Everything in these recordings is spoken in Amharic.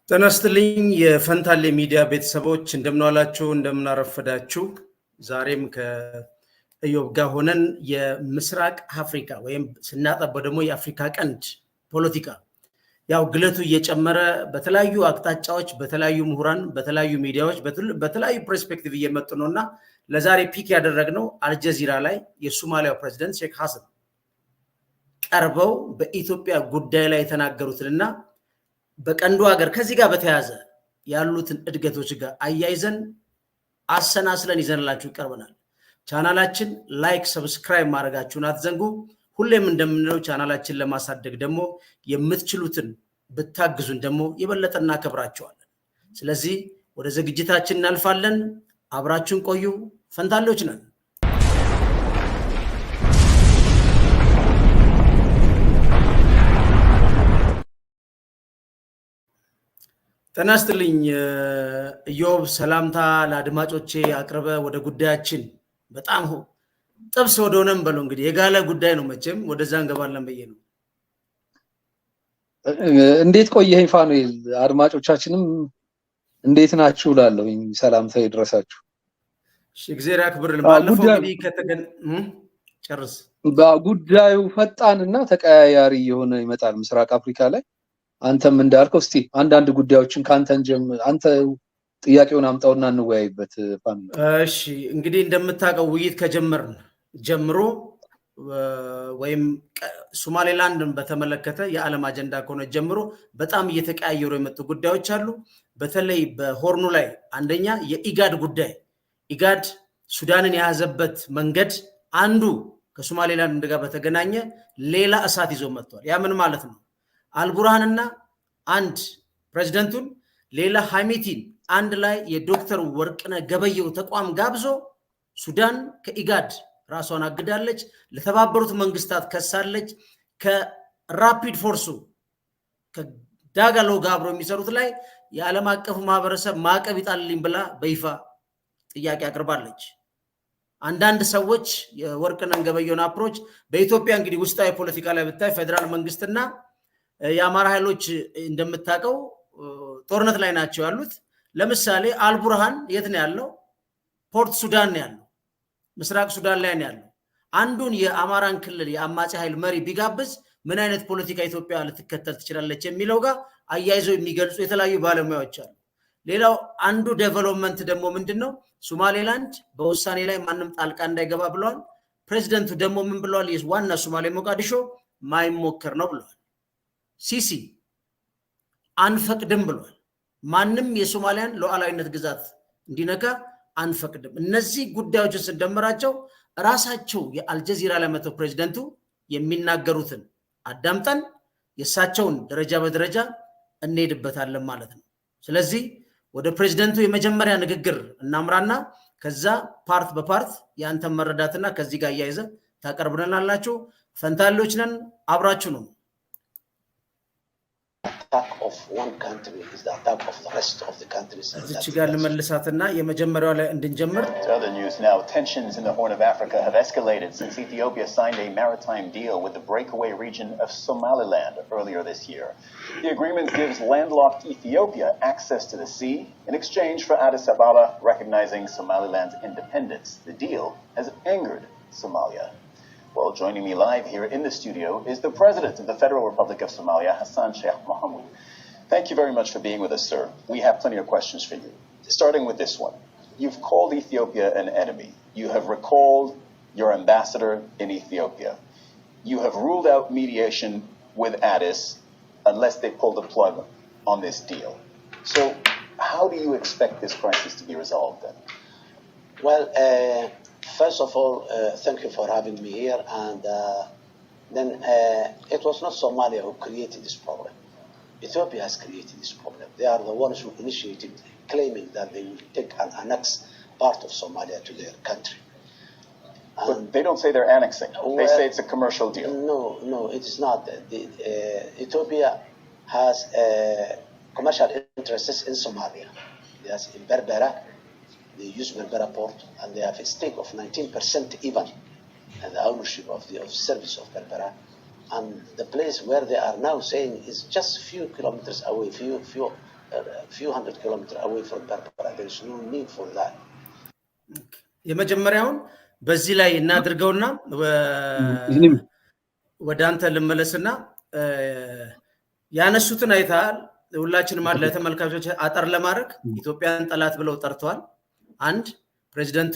ተነስተልኝ የፈንታሌ ሚዲያ ቤተሰቦች እንደምናላችሁ እንደምናረፈዳችሁ ዛሬም ከኢዮብ ጋር ሆነን የምስራቅ አፍሪካ ወይም ስናጠበው ደግሞ የአፍሪካ ቀንድ ፖለቲካ ያው ግለቱ እየጨመረ በተለያዩ አቅጣጫዎች በተለያዩ ምሁራን በተለያዩ ሚዲያዎች በተለያዩ ፐርስፔክቲቭ እየመጡ ነውና ለዛሬ ፒክ ያደረግነው አልጀዚራ ላይ የሶማሊያው ፕሬዝዳንት ሼክ ሐሰን ቀርበው በኢትዮጵያ ጉዳይ ላይ የተናገሩትና በቀንዱ ሀገር ከዚህ ጋር በተያያዘ ያሉትን እድገቶች ጋር አያይዘን አሰናስለን ይዘንላችሁ ቀርበናል። ቻናላችን ላይክ ሰብስክራይብ ማድረጋችሁን አትዘንጉ። ሁሌም እንደምንለው ቻናላችን ለማሳደግ ደግሞ የምትችሉትን ብታግዙን ደግሞ የበለጠ እናከብራችኋለን። ስለዚህ ወደ ዝግጅታችን እናልፋለን። አብራችሁን ቆዩ። ፈንታሌዎች ነን። ተናስተልኝ ኢዮብ ሰላምታ ለአድማጮቼ አቅርበ ወደ ጉዳያችን በጣም ጥብስ ወደሆነም በለው እንግዲህ የጋለ ጉዳይ ነው መቼም ወደዛ እንገባለን በየ ነው። እንዴት ቆየኝ ፋኑኤል? አድማጮቻችንም እንዴት ናችሁ ላለሁኝ ሰላምታ ይድረሳችሁ። እሺ እግዚአብሔር ያክብርልን። ባለፈው እንግዲህ ከተገን ጨርስ በጉዳዩ ፈጣንና ተቀያያሪ የሆነ ይመጣል ምስራቅ አፍሪካ ላይ አንተም እንዳልከው እስቲ አንዳንድ ጉዳዮችን ካንተን አንተ ጥያቄውን አምጣውና እንወያይበት ፋኑ። እሺ እንግዲህ እንደምታውቀው ውይይት ከጀመርን ጀምሮ ወይም ሶማሌላንድን በተመለከተ የዓለም አጀንዳ ከሆነ ጀምሮ በጣም እየተቀያየሩ የመጡ ጉዳዮች አሉ። በተለይ በሆርኑ ላይ አንደኛ የኢጋድ ጉዳይ ኢጋድ ሱዳንን የያዘበት መንገድ አንዱ ከሶማሌላንድ ጋር በተገናኘ ሌላ እሳት ይዞ መጥቷል። ያ ምን ማለት ነው? አልቡርሃንና አንድ ፕሬዝዳንቱን ሌላ ሃሚቲን አንድ ላይ የዶክተር ወርቅነህ ገበየሁ ተቋም ጋብዞ ሱዳን ከኢጋድ ራሷን አግዳለች፣ ለተባበሩት መንግስታት ከሳለች፣ ከራፒድ ፎርሱ ከዳጋሎ ጋር አብረው የሚሰሩት ላይ የዓለም አቀፉ ማህበረሰብ ማዕቀብ ይጣልልኝ ብላ በይፋ ጥያቄ አቅርባለች። አንዳንድ ሰዎች የወርቅነህ ገበየሁን አፕሮች በኢትዮጵያ እንግዲህ ውስጣዊ ፖለቲካ ላይ ብታይ ፌደራል መንግስትና የአማራ ኃይሎች እንደምታውቀው ጦርነት ላይ ናቸው ያሉት። ለምሳሌ አልቡርሃን የት ነው ያለው? ፖርት ሱዳን ነው ያለው፣ ምስራቅ ሱዳን ላይ ነው ያለው። አንዱን የአማራን ክልል የአማጺ ኃይል መሪ ቢጋብዝ ምን አይነት ፖለቲካ ኢትዮጵያ ልትከተል ትችላለች የሚለው ጋር አያይዘው የሚገልጹ የተለያዩ ባለሙያዎች አሉ። ሌላው አንዱ ዴቨሎፕመንት ደግሞ ምንድነው? ሶማሌላንድ በውሳኔ ላይ ማንም ጣልቃ እንዳይገባ ብለዋል። ፕሬዝዳንቱ ደግሞ ምን ብለዋል? ዋና ሶማሌ ሞቃዲሾ ማይሞከር ነው ብለዋል። ሲሲ አንፈቅድም ብሏል። ማንም የሶማሊያን ሉዓላዊነት ግዛት እንዲነካ አንፈቅድም። እነዚህ ጉዳዮችን ስንደምራቸው ራሳቸው የአልጀዚራ ላይ መተው ፕሬዝዳንቱ የሚናገሩትን አዳምጠን የሳቸውን ደረጃ በደረጃ እንሄድበታለን ማለት ነው። ስለዚህ ወደ ፕሬዝዳንቱ የመጀመሪያ ንግግር እናምራና ከዛ ፓርት በፓርት ያንተን መረዳትና ከዚህ ጋር ያይዘ ታቀርብናላችሁ። ፈንታሌዎች ነን፣ አብራችሁ ነው። Attack of one country is the attack of the rest of the countries. እዚህ ጋር ለመልሳትና የመጀመሪያው ላይ እንድንጀምር Other news now, tensions in the Horn of Africa have escalated since Ethiopia signed a maritime deal with the breakaway region of Somaliland earlier this year. The agreement gives landlocked Ethiopia access to the sea in exchange for Addis Ababa recognizing Somaliland's independence. The deal has angered Somalia. Well, joining me live here in the studio is the President of the Federal Republic of Somalia, Hassan Mohamud. Thank you very much for being with us, sir. We have plenty of questions for you. Starting with this one. You've called Ethiopia an enemy. You have recalled your ambassador in Ethiopia. You have ruled out mediation with Addis unless they pull the plug on this deal. So how do you expect this crisis to be resolved then? Well, first of all, thank you for having me here. And then it was not Somalia who created this problem. Ethiopia has created this problem. They are the ones who initiated claiming that they will take and annex part of Somalia to their country. But they don't say they're annexing. They say it's a commercial deal. No, it is not. Ethiopia has commercial interests in Somalia. Yes, in Berbera. They use Berbera port, and they have a stake of 19% even, and the ownership of the service of Berbera. And the place where they are now saying is just a few kilometers away, few few hundred kilometers away from Berbera. There is no need for that. የመጀመሪያውን በዚህ ላይ እናድርገውና ወደ አንተ ልመለስና ያነሱትን አይታል ሁላችንም ማለት ለተመልካቾች አጠር ለማድረግ ኢትዮጵያን ጠላት ብለው ጠርተዋል። አንድ ፕሬዝዳንቱ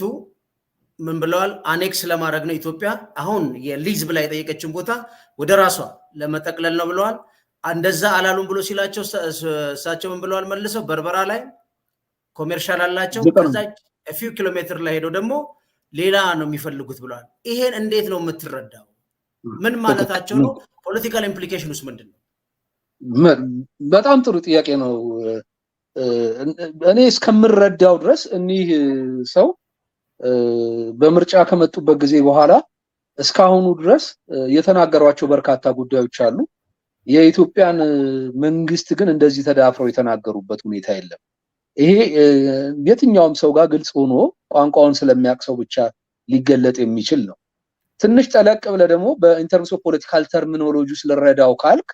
ምን ብለዋል? አኔክስ ለማድረግ ነው ኢትዮጵያ አሁን የሊዝ ብላ የጠየቀችን ቦታ ወደ ራሷ ለመጠቅለል ነው ብለዋል። እንደዛ አላሉም ብሎ ሲላቸው እሳቸው ምን ብለዋል? መልሰው በርበራ ላይ ኮሜርሻል አላቸው ከዛ a few kilometers ላይ ሄዶ ደግሞ ሌላ ነው የሚፈልጉት ብለዋል። ይሄን እንዴት ነው የምትረዳው? ምን ማለታቸው ነው? ፖለቲካል ኢምፕሊኬሽንስ ምንድነው? በጣም ጥሩ ጥያቄ ነው። እኔ እስከምረዳው ድረስ እኒህ ሰው በምርጫ ከመጡበት ጊዜ በኋላ እስካሁኑ ድረስ የተናገሯቸው በርካታ ጉዳዮች አሉ። የኢትዮጵያን መንግስት ግን እንደዚህ ተዳፍረው የተናገሩበት ሁኔታ የለም። ይሄ የትኛውም ሰው ጋር ግልጽ ሆኖ ቋንቋውን ስለሚያቅሰው ብቻ ሊገለጥ የሚችል ነው። ትንሽ ጠለቅ ብለ ደግሞ በኢንተርምስ ኦፍ ፖለቲካል ተርሚኖሎጂ ስለረዳው ካልክ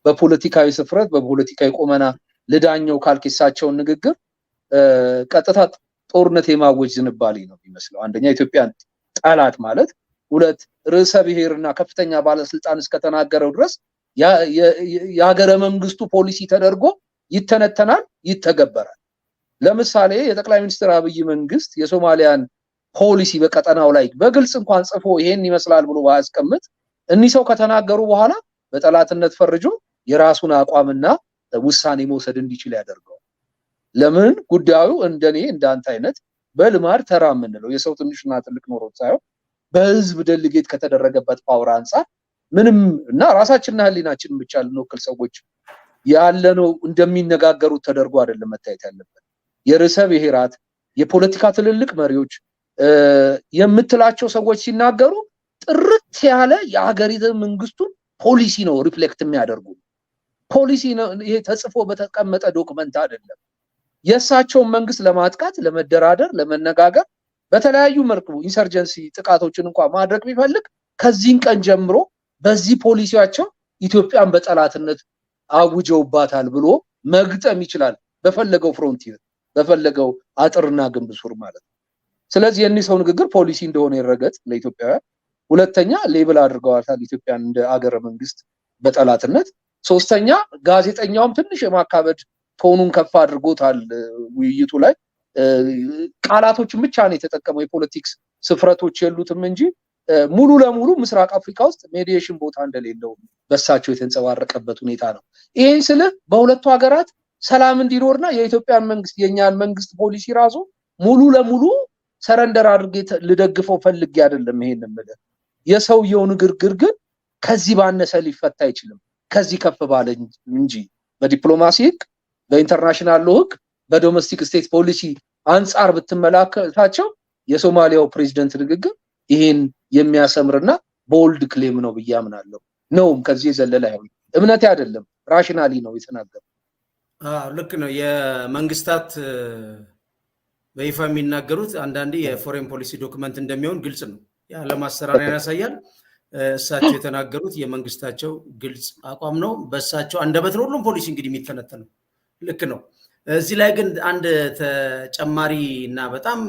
በፖለቲካዊ ስፍረት በፖለቲካዊ ቆመና ልዳኘው ካልክ የሳቸውን ንግግር ቀጥታ ጦርነት የማወጅ ዝንባሌ ነው የሚመስለው። አንደኛ ኢትዮጵያን ጠላት ማለት፣ ሁለት ርዕሰ ብሔርና ከፍተኛ ባለስልጣን እስከተናገረው ድረስ የሀገረ መንግስቱ ፖሊሲ ተደርጎ ይተነተናል፣ ይተገበራል። ለምሳሌ የጠቅላይ ሚኒስትር አብይ መንግስት የሶማሊያን ፖሊሲ በቀጠናው ላይ በግልጽ እንኳን ጽፎ ይሄን ይመስላል ብሎ ባያስቀምጥ እኒ ሰው ከተናገሩ በኋላ በጠላትነት ፈርጆ የራሱን አቋምና ውሳኔ መውሰድ እንዲችል ያደርገው። ለምን ጉዳዩ እንደኔ እንዳንተ አይነት በልማድ ተራ ምንለው የሰው ትንሽና ትልቅ ኖሮ ሳይሆን በህዝብ ደልጌት ከተደረገበት ፓወር አንፃር ምንም እና ራሳችንና ህሊናችንን ብቻ ልንወክል ሰዎች ያለነው እንደሚነጋገሩት ተደርጎ አይደለም መታየት ያለበት። የርዕሰ ብሔራት የፖለቲካ ትልልቅ መሪዎች የምትላቸው ሰዎች ሲናገሩ ጥርት ያለ የሀገሪቱ መንግስቱን ፖሊሲ ነው ሪፍሌክት የሚያደርጉ። ፖሊሲ ነው ይሄ ተጽፎ በተቀመጠ ዶክመንት አይደለም። የሳቸውን መንግስት ለማጥቃት ለመደራደር ለመነጋገር በተለያዩ መልኩ ኢንሰርጀንሲ ጥቃቶችን እንኳን ማድረግ ቢፈልግ ከዚህን ቀን ጀምሮ በዚህ ፖሊሲያቸው ኢትዮጵያን በጠላትነት አውጀውባታል ብሎ መግጠም ይችላል በፈለገው ፍሮንቲር በፈለገው አጥርና ግንብ ሱር ማለት ነው። ስለዚህ የኔ ሰው ንግግር ፖሊሲ እንደሆነ ይረገጥ ለኢትዮጵያውያን። ሁለተኛ ሌብል አድርገዋታል ኢትዮጵያን እንደ አገረ መንግስት በጠላትነት። ሶስተኛ ጋዜጠኛውም ትንሽ የማካበድ ቶኑን ከፍ አድርጎታል ውይይቱ ላይ። ቃላቶችን ብቻ ነው የተጠቀመው የፖለቲክስ ስፍረቶች የሉትም እንጂ ሙሉ ለሙሉ ምስራቅ አፍሪካ ውስጥ ሜዲዬሽን ቦታ እንደሌለው በሳቸው የተንጸባረቀበት ሁኔታ ነው። ይሄን ስለ በሁለቱ ሀገራት ሰላም እንዲኖርና የኢትዮጵያን መንግስት የኛን መንግስት ፖሊሲ ራሱ ሙሉ ለሙሉ ሰረንደር አድርጌ ልደግፈው ፈልጌ አይደለም። ይሄን ማለት የሰውየው ንግግር ግን ከዚህ ባነሰ ሊፈታ አይችልም፣ ከዚህ ከፍ ባለ እንጂ በዲፕሎማሲ ህግ፣ በኢንተርናሽናል ሎው ህግ፣ በዶሜስቲክ ስቴት ፖሊሲ አንፃር ብትመለከታቸው የሶማሊያው ፕሬዝዳንት ንግግር ይሄን የሚያሰምርና ቦልድ ክሌም ነው ብዬ አምናለሁ። ነውም ከዚህ የዘለለ አይሆን እምነቴ አይደለም፣ ራሽናሊ ነው የተናገረው። ልክ ነው። የመንግስታት በይፋ የሚናገሩት አንዳንዴ የፎሬን ፖሊሲ ዶክመንት እንደሚሆን ግልጽ ነው። የዓለም አሰራርን ያሳያል። እሳቸው የተናገሩት የመንግስታቸው ግልጽ አቋም ነው። በእሳቸው አንደበት ነው ሁሉም ፖሊሲ እንግዲህ የሚተነተነው። ልክ ነው። እዚህ ላይ ግን አንድ ተጨማሪ እና በጣም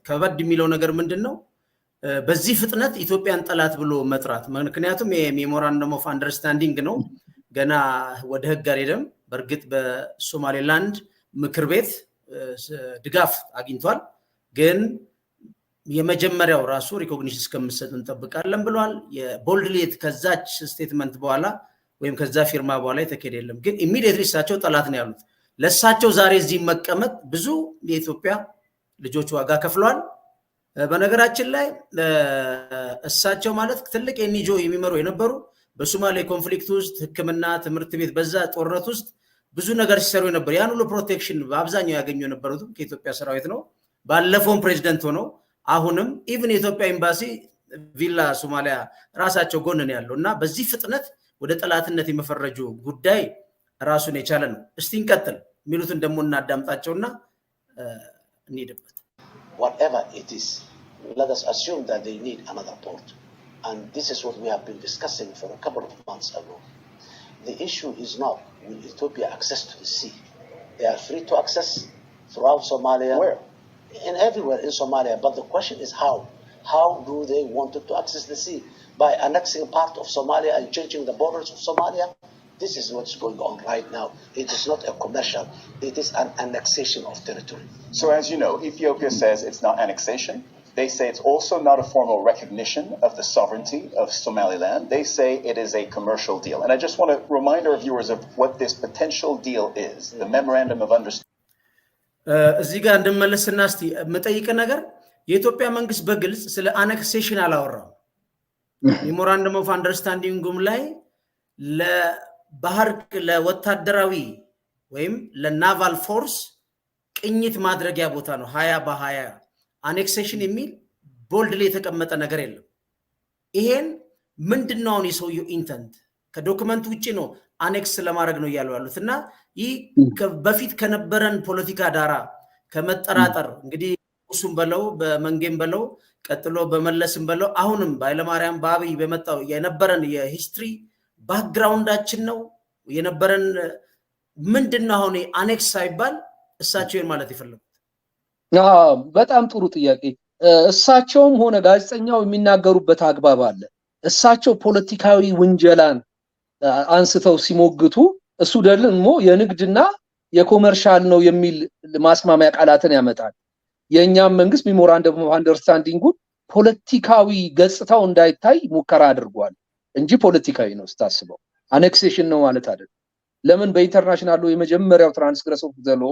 ከበድ የሚለው ነገር ምንድነው? በዚህ ፍጥነት ኢትዮጵያን ጠላት ብሎ መጥራት። ምክንያቱም የሜሞራንደም ኦፍ አንደርስታንዲንግ ነው፣ ገና ወደ ህግ አልሄደም። በእርግጥ በሶማሌላንድ ምክር ቤት ድጋፍ አግኝቷል፣ ግን የመጀመሪያው ራሱ ሪኮግኒሽን እስከምሰጥ እንጠብቃለን ብለዋል። የቦልድሌት ከዛች ስቴትመንት በኋላ ወይም ከዛ ፊርማ በኋላ የተከደ የለም። ግን ኢሚዲየትሊ እሳቸው ጠላት ነው ያሉት። ለእሳቸው ዛሬ እዚህ መቀመጥ ብዙ የኢትዮጵያ ልጆች ዋጋ ከፍለዋል። በነገራችን ላይ እሳቸው ማለት ትልቅ ኤንጂኦ የሚመሩ የነበሩ በሶማሌ ኮንፍሊክት ውስጥ ሕክምና፣ ትምህርት ቤት፣ በዛ ጦርነት ውስጥ ብዙ ነገር ሲሰሩ ነበር። ያን ሁሉ ፕሮቴክሽን በአብዛኛው ያገኙ የነበሩት ከኢትዮጵያ ሰራዊት ነው። ባለፈውም ፕሬዝዳንት ሆነው አሁንም ኢቭን የኢትዮጵያ ኤምባሲ ቪላ ሶማሊያ ራሳቸው ጎን ነው ያለው እና በዚህ ፍጥነት ወደ ጠላትነት የመፈረጁ ጉዳይ ራሱን የቻለ ነው። እስቲ እንቀጥል የሚሉትን ደግሞ እናዳምጣቸውና እንሄድበት። Whatever it is, let us assume that they need another port. And this is what we have been discussing for a couple of months ago. The issue is not will Ethiopia access to the sea. They are free to access throughout Somalia. Where? In everywhere in Somalia. But the question is how? How do they want to access the sea? By annexing part of Somalia and changing the borders of Somalia? This is what's going on right now. It is not a commercial. It is an annexation of territory. So as you know, Ethiopia says it's not annexation. They say it's also not a formal recognition of the sovereignty of Somaliland. They say it is a commercial deal. And I just want to remind our viewers of what this potential deal is, the Memorandum of Understanding. እዚህ ጋር እንደመለስና እስቲ መጠይቀ ነገር የኢትዮጵያ መንግስት በግልጽ ስለ አኔክሴሽን አላወራም። ሜሞራንደም ኦፍ አንደርስታንዲንግም ላይ ለባህር ለወታደራዊ ወይም ለናቫል ፎርስ ቅኝት ማድረጊያ ቦታ ነው 20 በ20 አኔክሴሽን የሚል ቦልድሊ የተቀመጠ ነገር የለም። ይሄን ምንድነው የሰውየው ኢንተንት ከዶክመንት ውጪ ነው አኔክስ ለማድረግ ነው ያለው ያሉትና ይህ በፊት ከነበረን ፖለቲካ ዳራ ከመጠራጠር እንግዲህ ኡሱም በለው በመንጌም በለው ቀጥሎ በመለስም በለው አሁንም ባይለማርያም ባብይ በመጣው የነበረን የሂስትሪ ባክግራውንዳችን ነው የነበረን ምንድነው አሁን አኔክስ ሳይባል እሳቸውን ማለት ይፈልጉት? በጣም ጥሩ ጥያቄ። እሳቸውም ሆነ ጋዜጠኛው የሚናገሩበት አግባብ አለ። እሳቸው ፖለቲካዊ ውንጀላን አንስተው ሲሞግቱ እሱ ደግሞ የንግድና የኮመርሻል ነው የሚል ማስማሚያ ቃላትን ያመጣል። የኛም መንግስት ሜሞራንደም ኦፍ አንደርስታንዲንግ ፖለቲካዊ ገጽታው እንዳይታይ ሙከራ አድርጓል እንጂ ፖለቲካዊ ነው ስታስበው አኔክሴሽን ነው ማለት አይደለም። ለምን በኢንተርናሽናል ሎ የመጀመሪያው ትራንስግረስ ኦፍ ዘ ሎ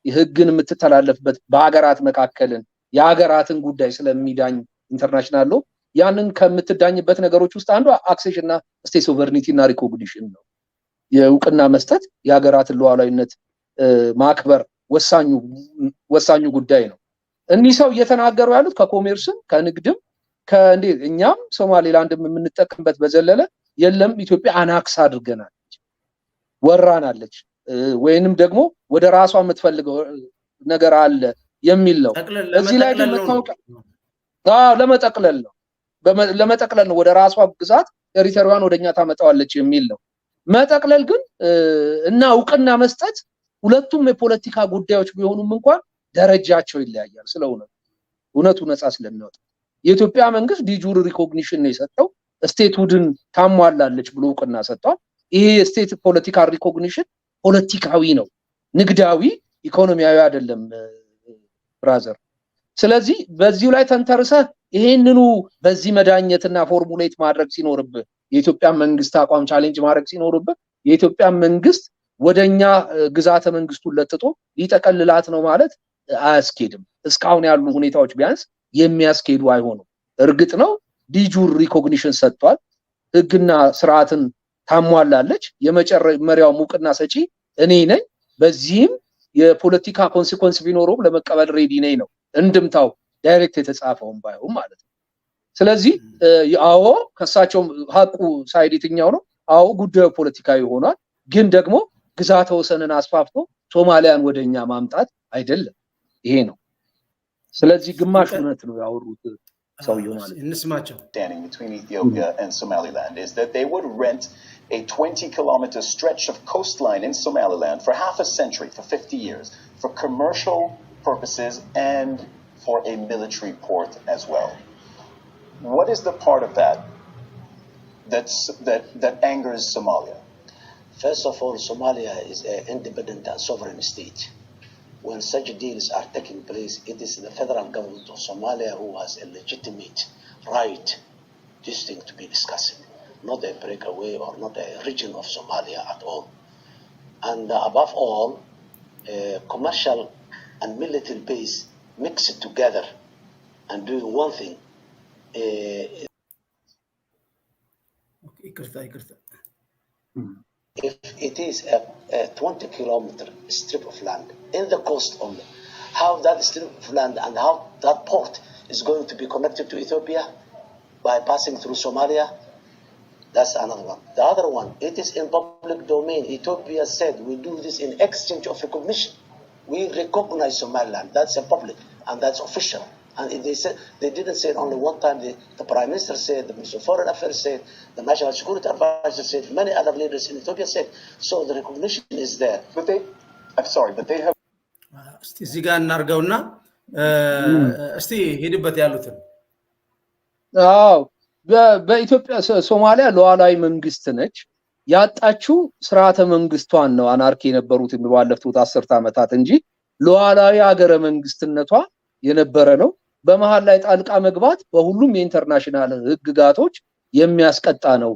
የህግን የምትተላለፍበት በአገራት መካከልን የአገራትን ጉዳይ ስለሚዳኝ ኢንተርናሽናል ሎ ያንን ከምትዳኝበት ነገሮች ውስጥ አንዱ አክሴሽንና ስቴት ሶቨርኒቲ እና ሪኮግኒሽን ነው። የውቅና መስጠት የሀገራትን ሉዓላዊነት ማክበር ወሳኙ ጉዳይ ነው። እኒህ ሰው እየተናገሩ ያሉት ከኮሜርስም ከንግድም ከእንዴት እኛም ሶማሌላንድም የምንጠቀምበት በዘለለ የለም ኢትዮጵያ አናክስ አድርገናለች ወራናለች ወይንም ደግሞ ወደ ራሷ የምትፈልገው ነገር አለ የሚል ነው። እዚህ ላይ ግን መታወቅ ለመጠቅለል ነው ለመጠቅለል ነው ወደ ራሷ ግዛት ቴሪቶሪዋን ወደኛ ታመጣዋለች የሚል ነው። መጠቅለል ግን እና ዕውቅና መስጠት ሁለቱም የፖለቲካ ጉዳዮች ቢሆኑም እንኳን ደረጃቸው ይለያያል። ስለሆነ እውነቱ ነፃ ስለሚወጣ የኢትዮጵያ መንግስት ዲጁር ሪኮግኒሽን ነው የሰጠው ስቴትሁድን ታሟላለች ብሎ ዕውቅና ሰጥቷል። ይሄ ስቴት ፖለቲካል ሪኮግኒሽን ፖለቲካዊ ነው፣ ንግዳዊ ኢኮኖሚያዊ አይደለም ብራዘር። ስለዚህ በዚሁ ላይ ተንተርሰ ይሄንኑ በዚህ መዳኘትና ፎርሙሌት ማድረግ ሲኖርብህ የኢትዮጵያ መንግስት አቋም ቻሌንጅ ማድረግ ሲኖርብህ የኢትዮጵያ መንግስት ወደኛ ግዛተ መንግስቱን ለጥጦ ሊጠቀልላት ነው ማለት አያስኬድም። እስካሁን ያሉ ሁኔታዎች ቢያንስ የሚያስኬዱ አይሆኑም። እርግጥ ነው ዲጁር ሪኮግኒሽን ሰጥቷል፣ ህግና ስርዓትን ታሟላለች፣ የመጀመሪያው ዕውቅና ሰጪ እኔ ነኝ፣ በዚህም የፖለቲካ ኮንሲኩዌንስ ቢኖረው ለመቀበል ሬዲ ነኝ ነው እንድምታው ዳይሬክት የተጻፈውን ባይሆን ማለት ነው። ስለዚህ አዎ ከሳቸው ሀቁ ሳይድ የትኛው ነው? አዎ ጉዳዩ ፖለቲካዊ ሆኗል፣ ግን ደግሞ ግዛተ ወሰንን አስፋፍቶ ሶማሊያን ወደኛ ማምጣት አይደለም። ይሄ ነው። ስለዚህ ግማሽ እውነት ነው ያወሩት ሰውየው ማለት ነው። እንስማቸው። Between Ethiopia and Somaliland is that they would rent a 20-kilometer stretch of coastline in Somaliland for half a century, for 50 years, for commercial purposes and for a military port as well. What is the part of that that angers Somalia? First of all, Somalia is an independent and sovereign state. When such deals are taking place, it is the federal government of Somalia who has a legitimate right this thing to be discussed, not a breakaway or not a region of Somalia at all. And above all, commercial and military base mixed together and doing one thing. If it is a 20-kilometer strip of land in the coast only, how that strip of land and how that port is going to be connected to Ethiopia by passing through Somalia, that's another one. The other one, it is in public domain. Ethiopia said we do this in exchange of recognition. We recognize Somaliland. That's a public and that's official. And if they said, they didn't say it only one time. The Prime Minister said, the Minister of Foreign Affairs said, the National Security Advisor said, many other leaders in Ethiopia said. So the recognition is there. But they I'm sorry, but they have እስቲ እዚህ ጋር እናርገውና እስቲ ሄድበት ያሉትን አዎ በኢትዮጵያ ሶማሊያ ሉዓላዊ መንግስት ነች ያጣችው ስርዓተ መንግስቷን ነው አናርኪ የነበሩት ባለፉት 10 ዓመታት እንጂ ሉዓላዊ ሀገረ መንግስትነቷ የነበረ ነው በመሃል ላይ ጣልቃ መግባት በሁሉም የኢንተርናሽናል ህግጋቶች የሚያስቀጣ ነው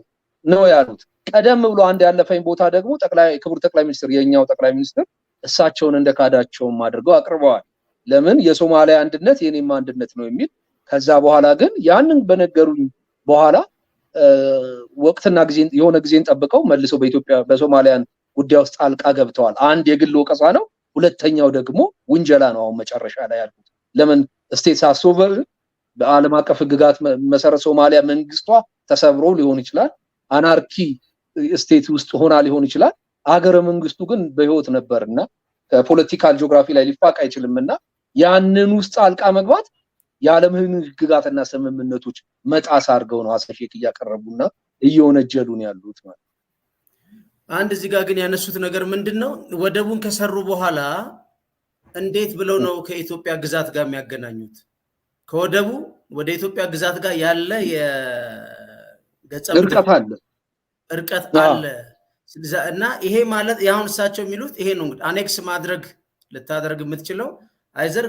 ያሉት ቀደም ብሎ አንድ ያለፈኝ ቦታ ደግሞ ክቡር ጠቅላይ ሚኒስትር የኛው ጠቅላይ ሚኒስትር እሳቸውን እንደካዳቸውም አድርገው አቅርበዋል ለምን የሶማሊያ አንድነት የኔም አንድነት ነው የሚል ከዛ በኋላ ግን ያንን በነገሩኝ በኋላ ወቅትና ጊዜ የሆነ ጊዜን ጠብቀው መልሰው በኢትዮጵያ በሶማሊያን ጉዳይ ውስጥ ጣልቃ ገብተዋል አንድ የግል ወቀሳ ነው ሁለተኛው ደግሞ ውንጀላ ነው አሁን መጨረሻ ላይ ያሉት ለምን ስቴትስ አሶቨር በዓለም አቀፍ ህግጋት መሰረት ሶማሊያ መንግስቷ ተሰብሮ ሊሆን ይችላል አናርኪ ስቴት ውስጥ ሆና ሊሆን ይችላል አገረ መንግስቱ ግን በህይወት ነበርና ፖለቲካል ጂኦግራፊ ላይ ሊፋቅ አይችልምና ያንን ውስጥ ጣልቃ መግባት የዓለም ህግጋትና ስምምነቶች መጣስ አድርገው ነው አሰሸክ ያቀርቡና እየወነጀሉን ያሉት ማለት አንድ እዚህ ጋር ግን ያነሱት ነገር ምንድነው ወደቡን ከሰሩ በኋላ እንዴት ብለው ነው ከኢትዮጵያ ግዛት ጋር የሚያገናኙት ከወደቡ ወደ ኢትዮጵያ ግዛት ጋር ያለ የገጸም እርቀት አለ እና ይሄ ማለት ያሁን እሳቸው የሚሉት ይሄ ነው እንግዲህ አኔክስ ማድረግ ልታደርግ የምትችለው አይዘር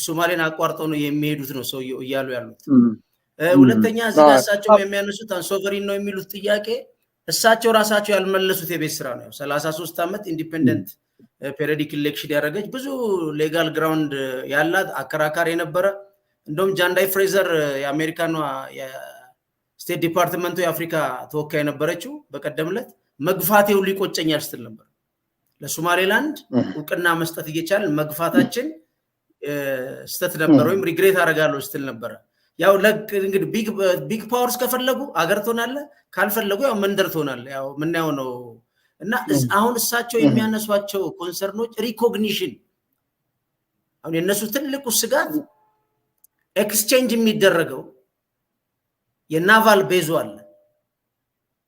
ሶማሌን አቋርጠው ነው የሚሄዱት ነው ሰው ይያሉ ያሉት ሁለተኛ እዚህ ጋር እሳቸው የሚያነሱት ሶቨሪን ነው የሚሉት ጥያቄ እሳቸው ራሳቸው ያልመለሱት የቤት ስራ ነው 33 ዓመት ኢንዲፔንደንት ፔሪዮዲክ ኢሌክሽን ያደረገች ብዙ ሌጋል ግራውንድ ያላት አከራካሪ የነበረ እንደውም ጃንዳይ ፍሬዘር የአሜሪካኗ የስቴት ዲፓርትመንቱ የአፍሪካ ተወካይ ነበረችው በቀደምለት መግፋቴው ሊቆጨኛል ስትል ነበር ለሶማሌላንድ እውቅና መስጠት እየቻለ መግፋታችን ስተት ነበር ወይም ሪግሬት አደርጋለሁ ስትል ነበር ያው እንግዲህ ቢግ ፓወርስ ከፈለጉ አገር ትሆናለ ካልፈለጉ ያው መንደር ትሆናለ ያው ምን ያው ነው እና አሁን እሳቸው የሚያነሷቸው ኮንሰርኖች ሪኮግኒሽን አሁን የነሱ ትልቁ ስጋት ኤክስቼንጅ የሚደረገው የናቫል ቤዙ አለ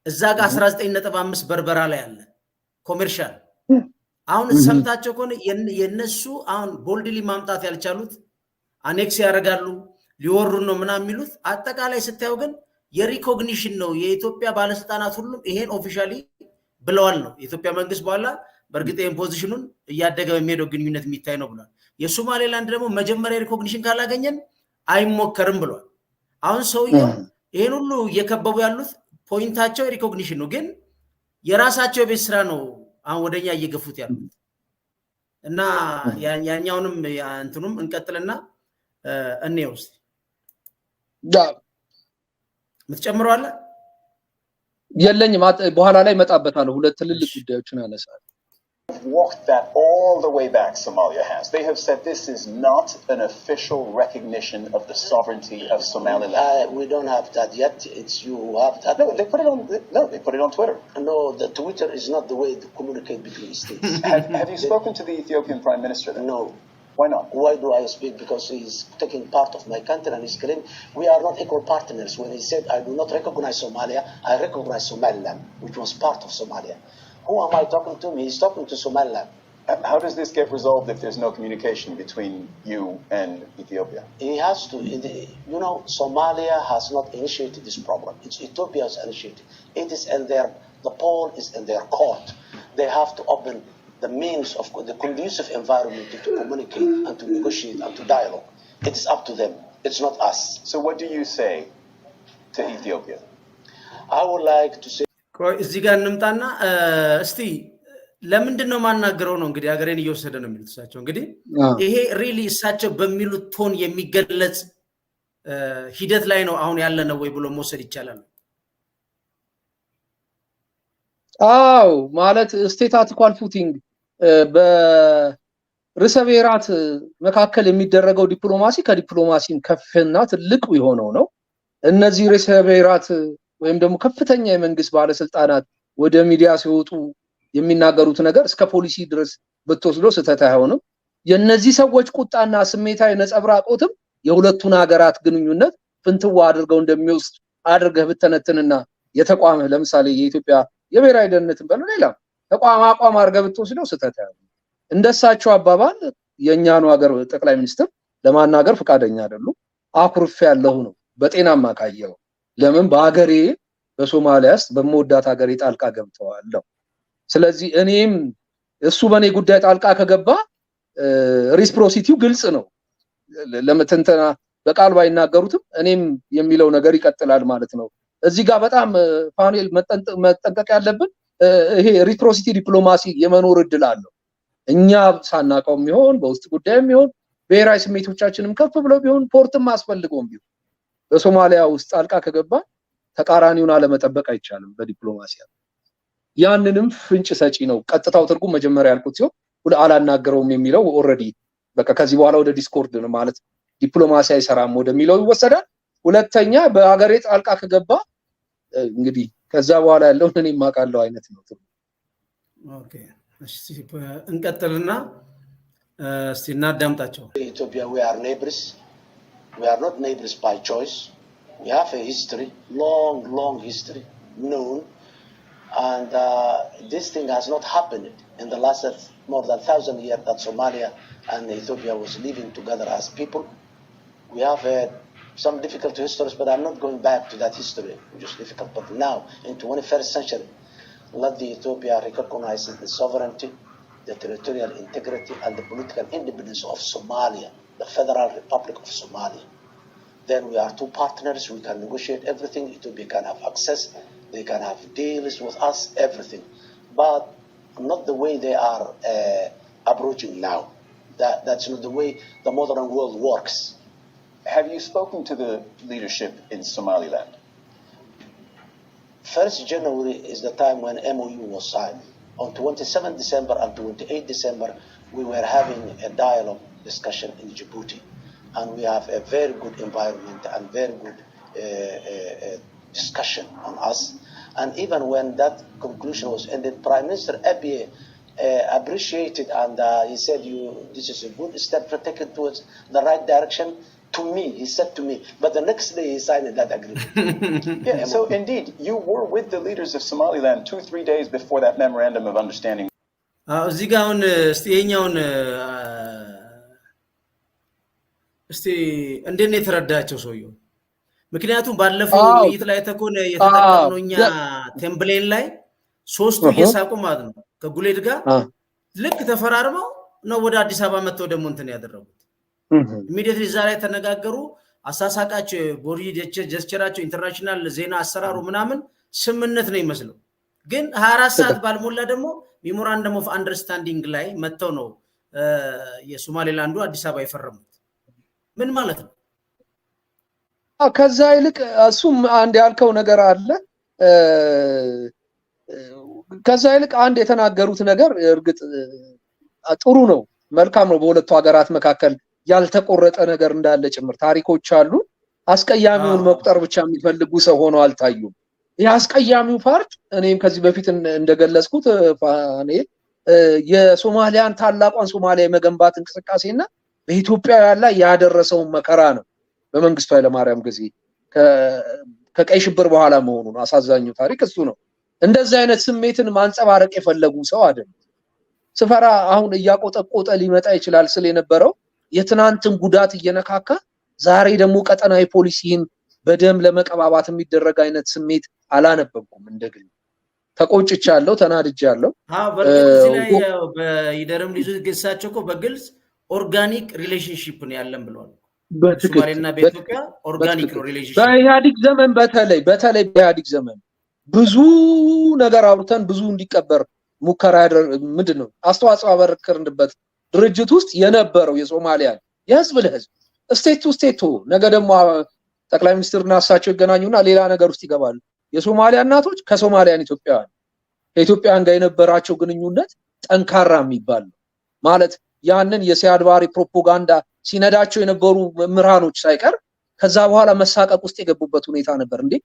እዛ ጋር 19.5 በርበራ ላይ አለ ኮመርሻል አሁን ሰምታቸው ከሆነ የነሱ አሁን ቦልድሊ ማምጣት ያልቻሉት አኔክስ ያደርጋሉ ሊወሩ ነው ምናምን የሚሉት አጠቃላይ ስታየው ግን የሪኮግኒሽን ነው የኢትዮጵያ ባለስልጣናት ሁሉም ይሄን ኦፊሻሊ ብለዋል ነው የኢትዮጵያ መንግስት በኋላ በርግጥ ኢምፖዚሽኑን እያደገው የሚሄደው ግንኙነት የሚታይ ነው ብሏል የሶማሌላንድ ደግሞ መጀመሪያ ሪኮግኒሽን ካላገኘን አይሞከርም ብሏል አሁን ሰውየው ይሄን ሁሉ እየከበቡ ያሉት ፖይንታቸው ሪኮግኒሽን ነው ግን የራሳቸው የቤት ስራ ነው አሁን ወደኛ እየገፉት ያሉት እና ያኛውንም እንትኑም እንቀጥልና እንየውስ ምትጨምረው አለ የለኝም በኋላ ላይ መጣበታለሁ ሁለት ትልልቅ ጉዳዮችን አነሳለሁ walked that all the way back Somalia has. They have said this is not an official recognition of the sovereignty of Somaliland. We don't have that yet. It's you who have that. No, they put it on Twitter. No, the Twitter is not the way to communicate between states. Have you spoken to the Ethiopian Prime Minister then? No. Why not? Why do I speak? Because he's taking part of my country and he's claiming we are not equal partners. When he said I do not recognize Somalia, I recognize Somaliland, which was part of Somalia. Who am I talking to? He's talking to Somaliland. How does this get resolved if there's no communication between you and Ethiopia? He has to. You know, Somalia has not initiated this problem. It's Ethiopia has initiated. It is in their. The ball is in their court. They have to open the means of the conducive environment to communicate and to negotiate and to dialogue. It is up to them. It's not us. So what do you say to Ethiopia? I would like to say. እዚህ ጋር እንምጣና እስቲ ለምንድነው ማናገረው ነው እንግዲህ ሀገሬን እየወሰደ ነው የሚሉት እሳቸው እንግዲህ ይሄ ሪሊ እሳቸው በሚሉት ቶን የሚገለጽ ሂደት ላይ ነው አሁን ያለ ነው ወይ ብሎ መውሰድ ይቻላል አው ማለት ስቴታቲካል ፉቲንግ በርሰቤራት መካከል የሚደረገው ዲፕሎማሲ ከዲፕሎማሲን ከፍና ትልቅ የሆነው ነው እነዚህ ርሰቤራት ወይም ደግሞ ከፍተኛ የመንግስት ባለስልጣናት ወደ ሚዲያ ሲወጡ የሚናገሩት ነገር እስከ ፖሊሲ ድረስ በተወስዶ ስተታ አይሆንም የነዚህ ሰዎች ቁጣና ስሜታዊ ነጸብራቆትም የሁለቱን ሀገራት ግንኙነት ፍንትዋ አድርገው እንደሚወስድ አድርገህ ብተነተንና የተቋም ለምሳሌ የኢትዮጵያ የብሔራዊ ደህንነትን በሌላ ተቋም አቋም አድርገህ ብትወስደው ስተታ አይሆንም እንደሳቸው አባባል የኛኑ ሀገር ጠቅላይ ሚኒስትር ለማናገር ፈቃደኛ አይደሉም አኩርፍ ያለው ነው በጤናማ ካየው ለምን በአገሬ በሶማሊያ ውስጥ በመወዳት ሀገሬ ጣልቃ ገብተዋል ስለዚህ እኔም እሱ በኔ ጉዳይ ጣልቃ ከገባ ሪስፕሮሲቲው ግልጽ ነው ለምትንተና በቃል ባይናገሩትም እኔም የሚለው ነገር ይቀጥላል ማለት ነው እዚህ ጋር በጣም ፋኑኤል መጠንቀቅ ያለብን ይሄ ሪስፕሮሲቲ ዲፕሎማሲ የመኖር እድል አለው እኛ ሳናቀው የሚሆን በውስጥ ጉዳይም ይሆን ብሔራዊ ስሜቶቻችንም ከፍ ብለው ቢሆን ፖርትም አስፈልገውም ቢሆን በሶማሊያ ውስጥ ጣልቃ ከገባ ተቃራኒውን አለመጠበቅ አይቻልም በዲፕሎማሲ ያንንም ፍንጭ ሰጪ ነው ቀጥታው ትርጉም መጀመሪያ ያልኩት ሲሆን አላናገረውም የሚለው ኦሬዲ በቃ ከዚህ በኋላ ወደ ዲስኮርድ ነው ማለት ዲፕሎማሲ አይሰራም ወደሚለው ይወሰዳል ሁለተኛ በአገሬ ጣልቃ ከገባ እንግዲህ ከዛ በኋላ ያለው እኔ ማቃለው አይነት ነው ኦኬ እሺ እንቀጥልና እስቲ እናዳምጣቸው Ethiopia we are neighbors we are not neighbors by choice we have a history long history known and this thing has not happened in the last more than 1000 years that Somalia and Ethiopia was living together as people we have some difficult histories but I'm not going back to that history which is difficult but now in 21st century let the Ethiopia recognize the sovereignty the territorial integrity and the political independence of Somalia the Federal Republic of Somalia then we are two partners we can negotiate everything Ethiopia can have access they can have deals with us everything but not the way they are approaching now that's not the way the modern world works Have you spoken to the leadership in Somaliland? 1st January is the time when MOU was signed. On 27 December and 28 December, we were having a dialogue discussion in Djibouti. And we have a very good environment and very good discussion on us. And even when that conclusion was ended, Prime Minister Abiy appreciated and he said, this is a good step to take it towards the right direction. To me, he said to me, but the next day he signed that agreement. Yeah, so indeed, you were with the leaders of Somaliland 2-3 days before that memorandum of understanding. እዚህ ጋር አሁን እስቲ የኛውን እስቲ እንዴት ነው የተረዳቸው ሰውየው ምክንያቱም ባለፈው ውይይት ላይ ተኮነ የተጠቀመው እኛ ቴምፕሌን ላይ ሶስቱ እየሳቁ ማለት ነው ከጉሌድ ጋር ልክ ተፈራርመው ነው ወደ አዲስ አበባ መጥተው ደግሞ እንትን ያደረጉት immediately ዛሬ ተነጋገሩ አሳሳቃቸው ቦዲ ጀስቸራቸው ኢንተርናሽናል ዜና አሰራሩ ምናምን ስምምነት ነው ይመስለው ግን 24 ሰዓት ባልሞላ ደግሞ ሜሞራንደም ኦፍ አንደርስታንዲንግ ላይ መጥተው ነው የሶማሌላንዱ አዲስ አበባ ይፈረሙት ምን ማለት ነው ከዛ ይልቅ እሱም አንድ ያልከው ነገር አለ ከዛ ይልቅ አንድ የተናገሩት ነገር እርግጥ ጥሩ ነው መልካም ነው በሁለቱ ሀገራት መካከል ያልተቆረጠ ነገር እንዳለ ጭምር ታሪኮች አሉ አስቀያሚውን መቁጠር ብቻ የሚፈልጉ ሰው ሆኖ አልታዩም ያስቀያሚው ፓርት እኔም ከዚህ በፊት እንደገለጽኩት ፋኑኤል የሶማሊያን ታላቋን ሶማሊያ የመገንባት እንቅስቃሴና በኢትዮጵያ ላይ ያደረሰው መከራ ነው በመንግስቱ ኃይለማርያም ጊዜ ከቀይ ሽብር በኋላ መሆኑ ነው አሳዛኙ ታሪክ እሱ ነው እንደዚህ አይነት ስሜትን ማንጸባረቅ የፈለጉ ሰው አይደለም ስፈራ አሁን ያቆጠቆጠ ሊመጣ ይችላል ስለነበረው የትናንትን ጉዳት እየነካካ ዛሬ ደግሞ ቀጠናዊ ፖሊሲን በደም ለመቀባባት የሚደረግ አይነት ስሜት አላነበብኩም እንደግል ተቆጭቻለሁ ተናድጃለሁ በርግጥ ላይ በይደርም ሊዙ ገሳቸው እኮ በግልጽ ኦርጋኒክ ሪሌሽንሺፕ ነው ያለን ብለዋል በሶማሌና በኢትዮጵያ ኦርጋኒክ ሪሌሽንሺፕ በኢህአዲግ ዘመን በተለይ በኢህአዲግ ዘመን ብዙ ነገር አውርተን ብዙ እንዲቀበር ሙከራ ምንድነው አስተዋጽኦ አበረከርንበት ድርጅት ውስጥ የነበረው የሶማሊያ የህዝብ ለህዝብ ስቴት ቱ ስቴት ነገ ደግሞ ጠቅላይ ሚኒስትርና አሳቸው ይገናኙና ሌላ ነገር ውስጥ ይገባሉ የሶማሊያ እናቶች ከሶማሊያን ኢትዮጵያውያን ከኢትዮጵያውያን ጋር የነበራቸው ግንኙነት ጠንካራ የሚባል ማለት ያንን የሲያድባሪ ፕሮፓጋንዳ ሲነዳቸው የነበሩ ምራኖች ሳይቀር ከዛ በኋላ መሳቀቅ ውስጥ የገቡበት ሁኔታ ነበር እንዴ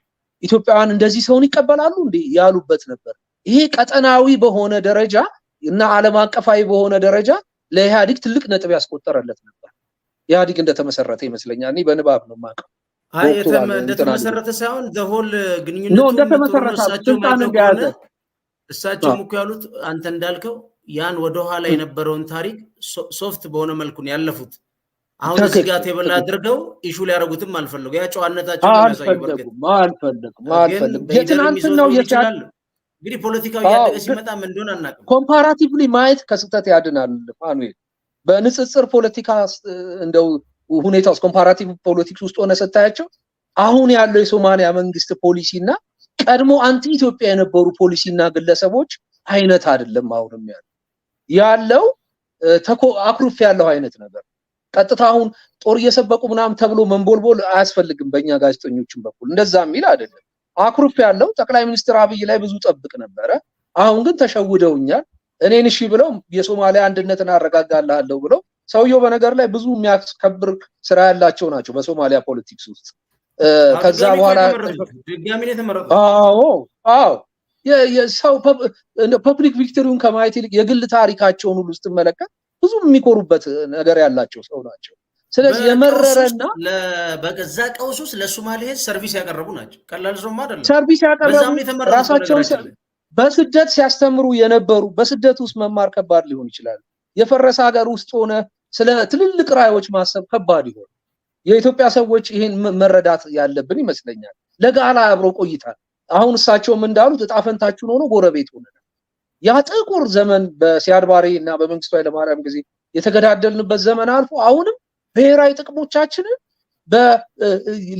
ኢትዮጵያውያን እንደዚህ ሰውን ይቀበላሉ እንዴ ያሉበት ነበር ይሄ ቀጠናዊ በሆነ ደረጃ እና ዓለም አቀፋዊ በሆነ ደረጃ ለኢህአዲግ ትልቅ ነጥብ ያስቆጠረለት ነበር ኢህአዲግ እንደተመሰረተ ይመስለኛል እኔ በንባብ ነው ማቀው አይ እንደተመሰረተ ሳይሆን ዘሆል ግንኙነቱ እንደተመሰረተ ስልጣን እንደያዘ እሳቸው ሙክ ያሉት አንተ እንዳልከው ያን ወደ ኋላ የነበረውን ታሪክ ሶፍት በሆነ መልኩ ነው ያለፉት አሁን እዚህ ጋር ተበላ አድርገው ኢሹ ሊያረጉትም አልፈልጉ ያ ጨዋነታቸው ለማሳየት በርግጥ ማልፈልጉ የትናንትናው የቻል እንግዲህ ፖለቲካው ያደገ ሲመጣ ምን እንደሆነ አናውቅም ኮምፓራቲቭሊ ማየት ከስህተት ያድናል ፋኑኤል በንጽጽር ፖለቲካ እንደው ሁኔታውስ ኮምፓራቲቭ ፖለቲክስ ውስጥ ሆነ ሰታያቸው አሁን ያለው የሶማሊያ መንግስት ፖሊሲና ቀድሞ አንቲ ኢትዮጵያ የነበሩ ፖሊሲና ግለሰቦች አይነት አይደለም አሁንም ያለው አክሩፍ ያለው አይነት ነገር ቀጥታ አሁን ጦር እየሰበቁ ምናም ተብሎ መንቦልቦል አያስፈልግም በእኛ ጋዜጠኞችን በኩል እንደዛ ሚል አይደለም አክሩፍ ያለው ጠቅላይ ሚኒስትር አብይ ላይ ብዙ ጠብቅ ነበር አሁን ግን ተሸውደውኛል እኔን እሺ ብለው የሶማሊያ አንድነትን አረጋጋላለሁ ብለው ሰውየው በነገር ላይ ብዙ የሚያስከብር ስራ ያላቸው ናቸው በሶማሊያ ፖለቲክስ ውስጥ ከዛ በኋላ ድጋሚ ነው ተመረጠ አዎ የሰው ፐብሊክ ቪክቶሪውን ከማየት ይልቅ የግል ታሪካቸውን ሁሉ ስትመለከት ብዙ የሚቆሩበት ነገር ያላቸው ሰው ናቸው ስለዚህ የመረረና በገዛ ቀውሱስ ለሶማሌ ሰርቪስ ያቀርቡ ናቸው ቀላል ዞም አይደለም ሰርቪስ ያቀርቡ ራሳቸው በስደት ሲያስተምሩ የነበሩ በስደት ውስጥ መማር ከባድ ሊሆን ይችላል የፈረሰ ሀገር ውስጥ ሆነ ስለ ትልልቅ ራዮች ማሰብ ከባድ ይሆን የኢትዮጵያ ሰዎች ይሄን መረዳት ያለብን ይመስለኛል ለጋላ አብሮ ቆይታል አሁን እሳቸውም እንዳሉት እጣፈንታችሁን ሆኖ ጎረቤት ሆነና ያ ጥቁር ዘመን በሲያድባሬ እና በመንግስቱ ኃይለማርያም ጊዜ የተገዳደልንበት ዘመን አልፎ አሁንም ብሔራዊ ጥቅሞቻችንን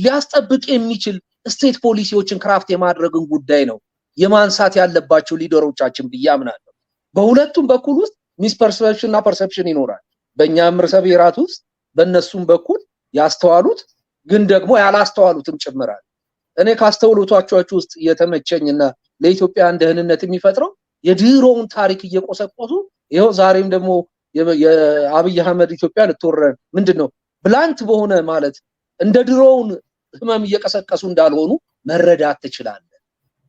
ሊያስጠብቅ የሚችል ስቴት ፖሊሲዎችን ክራፍት የማድረግን ጉዳይ ነው የማንሳት ያለባቸው ሊደሮቻችን በያምናለሁ በሁለቱም በኩል ውስጥ ሚስፐርሰፕሽን እና ፐርሰፕሽን ይኖራል በእኛም ርዕሰ ብሔራት ውስጥ በእነሱም በኩል ያስተዋሉት ግን ደግሞ ያላስተዋሉትም ጭምራል እኔ ካስተውሎታቸው ውስጥ የተመቸኝና ለኢትዮጵያ ደህንነት የሚፈጥረው የድሮውን ታሪክ እየቆሰቆሱ ይሄው ዛሬም ደግሞ የአብይ አህመድ ኢትዮጵያ ልትወረን ምንድነው ብላንት በሆነ ማለት እንደ ድሮውን ህመም እየቀሰቀሱ እንዳልሆኑ መረዳት ትችላለ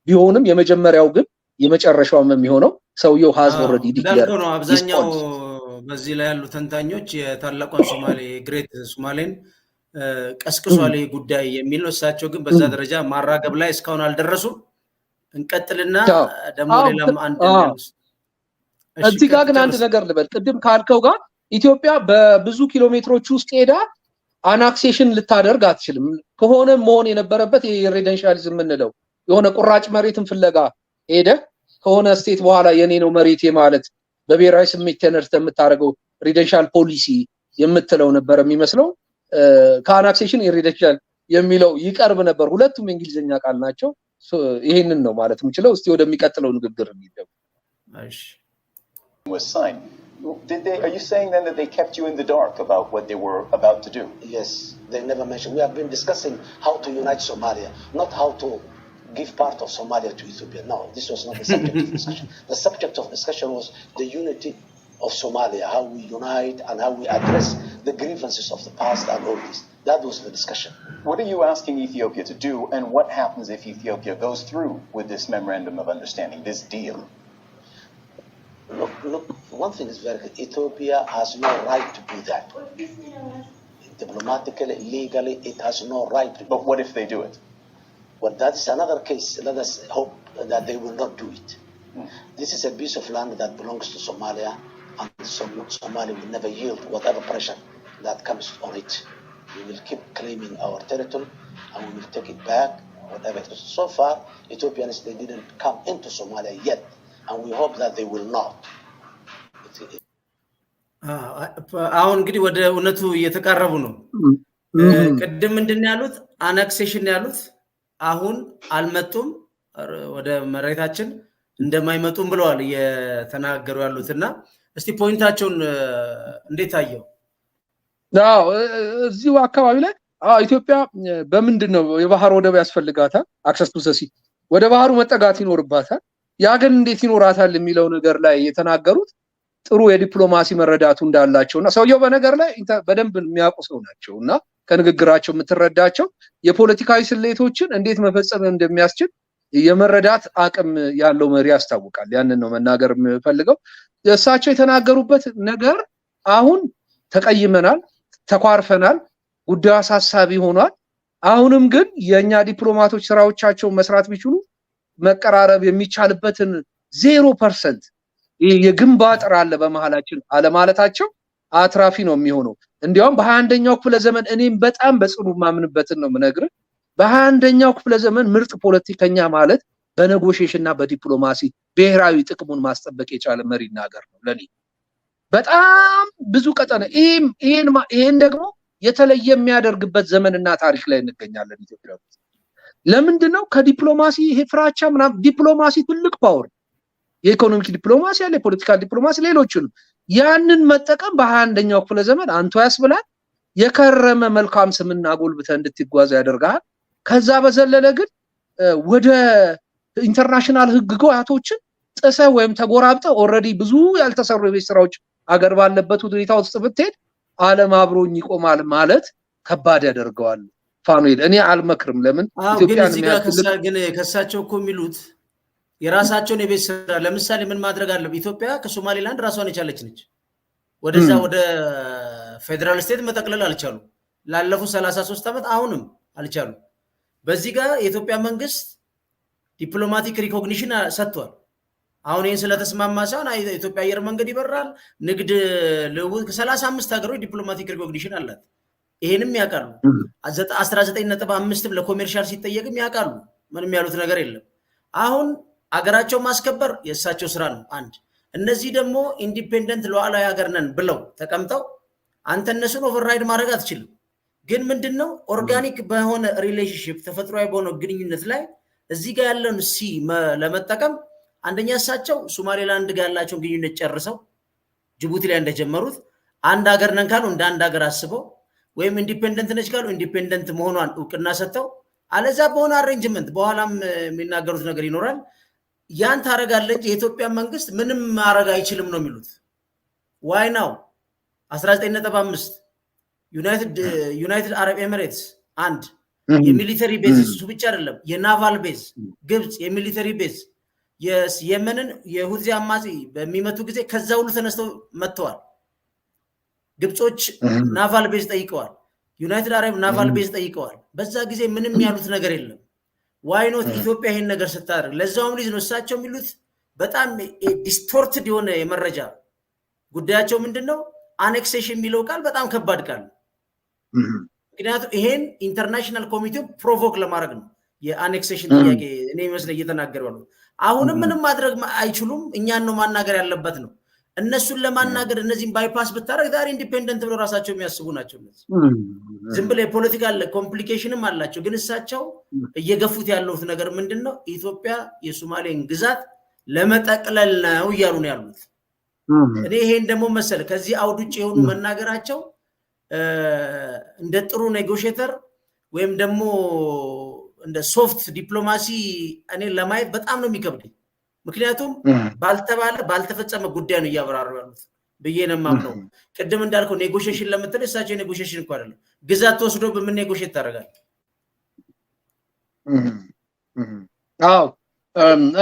ቢሆንም የመጀመሪያው ግን የመጨረሻው የሚሆነው ሰውየው ሃዝ ኦሬዲ ዲክሌር ነው አብዛኛው በዚህ ላይ ያሉ ተንታኞች የታላቋን ሶማሌ ግሬት ሶማሌን ቀስቅሷል ጉዳይ የሚል እሳቸው ግን በዛ ደረጃ ማራገብ ላይ እስካሁን አልደረሱም እንቀጥልና ደሞ ሌላም አንድ እዚህ ጋር ግን አንድ ነገር ልበል ቅድም ካልከው ጋር ኢትዮጵያ በብዙ ኪሎ ሜትሮች ውስጥ ሄዳ አናክሴሽን ልታደርግ አትችልም ከሆነ መሆን የነበረበት የሬደንሻሊዝም ምንለው የሆነ ቁራጭ መሬትን ፍለጋ ሄደ ከሆነ ስቴት በኋላ የኔ ነው መሬት ማለት በብሔራዊ ስሜት ተነርተ የምታረገው ሬደንሻል ፖሊሲ የምትለው ነበር የሚመስለው ከአናክሴሽን ኢሬደንሻል የሚለው ይቀርብ ነበር ሁለቱም እንግሊዘኛ ቃል ናቸው ይሄንን ነው ማለት የምችለው እስቲ ወደሚቀጥለው ንግግር እንይደም እሺ was signed are you saying then that they kept you in the dark about what they were about to do yes they never mentioned we have been discussing how to unite Somalia not how to give part of Somalia to Ethiopia no this was not the subject of discussion the subject of discussion was the unity of Somalia how we unite and how we address the grievances of the past and all this that was the discussion what are you asking Ethiopia to do and what happens if Ethiopia goes through with this memorandum of understanding this deal Look, one thing is very clear. Ethiopia has no right to do that. Diplomatically, legally, it has no right to do But what if they do it? Well, that is another case. Let us hope that they will not do it. This is a piece of land that belongs to Somalia, and Somalia will never yield whatever pressure that comes on it. We will keep claiming our territory, and we will take it back, whatever it is. So far, Ethiopians, they didn't come into Somalia yet. And we hope that they will not. አሁን እንግዲህ ወደ እውነቱ እየተቃረቡ ነው ቅድም ምንድነው ያሉት አናክሴሽን ያሉት አሁን አልመጡም ወደ መሬታችን እንደማይመጡም ብለዋል የተናገሩ ያሉትና እስቲ ፖይንታቸውን እንዴት አየው አዎ እዚሁ አካባቢ ላይ ኢትዮጵያ በምንድነው የባህር ወደብ ያስፈልጋታል አክሰስ ቱ ዘሲ ወደ ባህሩ መጠጋት ይኖርባታል ያገን እንዴት ይኖራታል የሚለው ነገር ላይ የተናገሩት ጥሩ የዲፕሎማሲ መረዳቱ እንዳላቸውና ሰውየው በነገር ላይ በደንብ የሚያውቁ ሰው ናቸውና ከንግግራቸው የምትረዳቸው የፖለቲካዊ ስሌቶችን እንዴት መፈጸም እንደሚያስችል የመረዳት አቅም ያለው መሪ ያስታውቃል ያንን ነው መናገር የምፈልገው እሳቸው የተናገሩበት ነገር አሁን ተቀይመናል ተኳርፈናል ጉዳዩ አሳሳቢ ሆኗል አሁንም ግን የኛ ዲፕሎማቶች ስራዎቻቸው መስራት ቢችሉ መቀራረብ የሚቻልበትን 0% የግንባ አጥር አለ በመሃላችን አለ ማለታቸው አትራፊ ነው የሚሆነው እንዲያውም በ21ኛው ክፍለ ዘመን እኔም በጣም በጽኑ ማምንበትን ነው ምነግር በ21ኛው ክፍለ ዘመን ምርጥ ፖለቲከኛ ማለት በኔጎሺዬሽንና በዲፕሎማሲ ብሔራዊ ጥቅሙን ማስጠበቅ የቻለ መሪና ሀገር ነው ለኔ በጣም ብዙ ቀጠነ ይሄን ደግሞ የተለየ የሚያደርግበት ዘመንና ታሪክ ላይ እንገኛለን ኢትዮጵያ ውስጥ ለምንድነው ከዲፕሎማሲ ይሄ ፍራቻ ምናምን ዲፕሎማሲ ትልቅ ፓወር የኢኮኖሚክ ዲፕሎማሲ ያለ ፖለቲካል ዲፕሎማሲ ሌሎችም ያንን መጠቀም በ21ኛው ክፍለ ዘመን አንተ ያስብላል የከረመ መልካም ስምና ጎልብተ እንድትጓዝ ያደርጋል ከዛ በዘለለ ግን ወደ ኢንተርናሽናል ህግጋቶችን ጥሰ ወይም ተጎራብጠ ኦሬዲ ብዙ ያልተሰሩ የቤት ስራዎች አገር ባለበት ሁኔታ ውስጥ ብትሄድ ዓለም አብሮኝ ይቆማል ማለት ከባድ ያደርገዋል ፋኑኤል እኔ አልመክርም ለምን ኢትዮጵያን የሚያክል ግን ከሳቸው እኮ የሚሉት የራሳቸውን የቤት ስራ ለምሳሌ ምን ማድረግ አለበት ኢትዮጵያ ከሶማሊላንድ ራሷን የቻለች ነች ወደዛ ወደ ፌደራል ስቴት መጠቅለል አልቻሉ ላለፉ 33 ዓመት አሁንም አልቻሉ በዚህ ጋር የኢትዮጵያ መንግስት ዲፕሎማቲክ ሪኮግኒሽን ሰጥቷል አሁን ይሄን ስለተስማማ ሳይሆን ኢትዮጵያ አየር መንገድ ይበራል ንግድ ለውጥ ከ35 ሀገሮች ዲፕሎማቲክ ሪኮግኒሽን አላት ይሄንም ያቃሉ 19.5 ለኮሜርሻል ሲጠየቅም ያቃሉ ምንም ያሉት ነገር የለም አሁን አገራቸው ማስከበር የእሳቸው ስራ ነው አንድ እነዚህ ደግሞ ኢንዲፔንደንት ሉዓላዊ ሀገር ነን ብለው ተቀምጠው አንተ እነሱን ኦቨርራይድ ማድረግ አትችልም ግን ምንድነው ኦርጋኒክ በሆነ ሪሌሽንሺፕ ተፈጥሯዊ በሆነ ግንኙነት ላይ እዚህ ጋር ያለን ለመጠቀም አንደኛ እሳቸው ሶማሌላንድ ጋር ያላቸው ግንኙነት ጨርሰው ጅቡቲ ላይ እንደጀመሩት አንድ ሀገር ነን ካሉ እንደ አንድ ሀገር አስበው ወይም ኢንዲፔንደንት ነች ካሉ ኢንዲፔንደንት መሆኗን እውቅና ሰጥተው አለዛ በሆነ አሬንጅመንት በኋላም የሚናገሩት ነገር ይኖራል ያን ታረጋለች የኢትዮጵያ መንግስት ምንም ማረግ አይችልም ነው የሚሉት ዋይ ናው 19.5 ዩናይትድ አረብ ኤሚሬትስ አንድ የሚሊተሪ ቤዝ እሱ ብቻ አይደለም የናቫል ቤዝ ግብጽ የሚሊተሪ ቤዝ የየመንን የሁዚ አማጺ በሚመቱ ጊዜ ከዛ ሁሉ ተነስተው መጥተዋል ግብጾች ናቫል ቤዝ ጠይቀዋል ዩናይትድ አረብ ናቫል ቤዝ ጠይቀዋል በዛ ጊዜ ምንም ያሉት ነገር የለም ዋይ ኖት ኢትዮጵያ ይሄን ነገር ስታደርግ ለዛውም ልጅ ነው እሳቸው የሚሉት በጣም ዲስቶርትድ የሆነ የመረጃ ጉዳያቸው ምንድነው አኔክሴሽን የሚለው ቃል በጣም ከባድ ቃል ምክንያቱም ይሄን ኢንተርናሽናል ኮሚቴው ፕሮቮክ ለማድረግ ነው የአኔክሴሽን ጥያቄ እኔ መስለ እየተናገሩ ነው አሁንም ምንም ማድረግ አይችሉም እኛን ነው ማናገር ያለበት ነው እነሱን ለማናገር እነዚህን ባይፓስ ብታረግ ዛሬ ኢንዲፔንደንት ብለው ራሳቸው የሚያስቡ ናቸው ዝም ብለ ፖለቲካል ኮምፕሊኬሽንም አላቸው ግን እሳቸው እየገፉት ያለውት ነገር ምንድነው ኢትዮጵያ የሶማሌን ግዛት ለመጠቅለል ነው እያሉ ነው ያሉት እኔ ይሄን ደግሞ መሰለ ከዚህ አውዱጭ የሆኑ መናገራቸው እንደ ጥሩ ኔጎሺዬተር ወይም ደግሞ እንደ ሶፍት ዲፕሎማሲ እኔ ለማየት በጣም ነው የሚከብደኝ ምክንያቱም ባልተፈጸመ ጉዳይ ነው ያብራሩ ያሉት በየነማም ነው ቅድም እንዳልከው ኔጎሺዬሽን ለምትል እሳቸው ኔጎሺዬሽን እንኳን አይደለም ግዛት ተወስዶ በምን ኔጎሺዬት ታደርጋል አው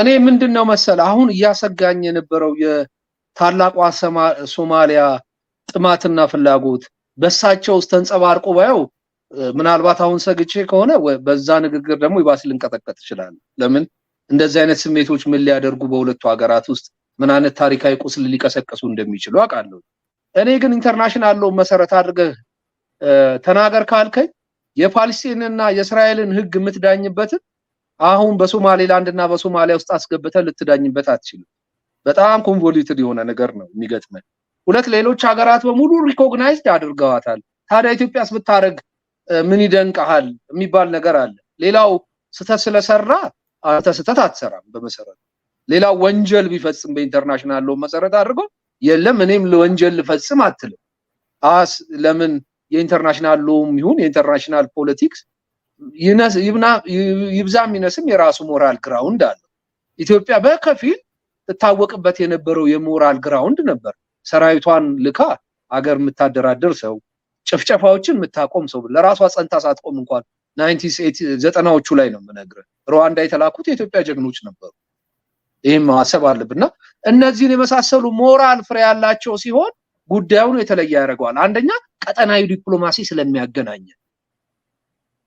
እኔ ምንድነው መሰለ አሁን ያሰጋኝ የነበረው የታላቋ ሶማሊያ ጥማትና ፍላጎት በሳቸው ውስጥ ተንጸባርቆ ባየው ምናልባት አሁን ሰግቼ ከሆነ በዛ ንግግር ደግሞ ይባስ ልንቀጠቀጥ ይችላል ለምን እንደዚህ አይነት ስሜቶች ምን ሊያደርጉ በሁለቱ ሀገራት ውስጥ ምን አይነት ታሪካዊ ቁስል ሊቀሰቀሱ እንደሚችሉ አውቃለሁ እኔ ግን ኢንተርናሽናል ሎ መሰረት አድርገህ ተናገር ካልከኝ የፓለስቲንና የእስራኤልን ህግ ምትዳኝበት አሁን በሶማሌላንድና በሶማሊያ ውስጥ አስገብተህ ልትዳኝበት አትችልም በጣም ኮንቮሉትድ የሆነ ነገር ነው የሚገጥመን ሁለት ሌሎች ሀገራት በሙሉ ሪኮግናይዝድ አድርገዋታል ታዲያ ኢትዮጵያስ ብታረግ ምን ይደንቃል የሚባል ነገር አለ ሌላው ስተት ስለሰራ አንተ ስተት አትሰራም በመሰረቱ ሌላው ወንጀል ቢፈጽም በኢንተርናሽናል ሎ መሰረት አድርጎ የለም እኔም ለወንጀል ልፈጽም አትልም ለምን የኢንተርናሽናል ሎም ይሁን የኢንተርናሽናል ፖለቲክስ ይብዛም ይነስም የራሱ ሞራል ግራውንድ አለ ኢትዮጵያ በከፊል ተታወቅበት የነበረው የሞራል ግራውንድ ነበር ሰራዊቷን ልካ አገር የምታደራደር ሰው ጭፍጨፋዎችን የምታቆም ሰው ለራሷ ጸንታ ሳትቆም እንኳን 90ዎቹ ላይ ነው የምነግርህ ሩዋንዳ የተላኩት የኢትዮጵያ ጀግኖች ነበሩ ይሄም ማሰብ አለብና እነዚህን የመሳሰሉ ሞራል ፍሬ ያላቸው ሲሆን ጉዳዩን የተለየ ያደርጋል አንደኛ ቀጠናዊ ዲፕሎማሲ ስለሚያገናኝ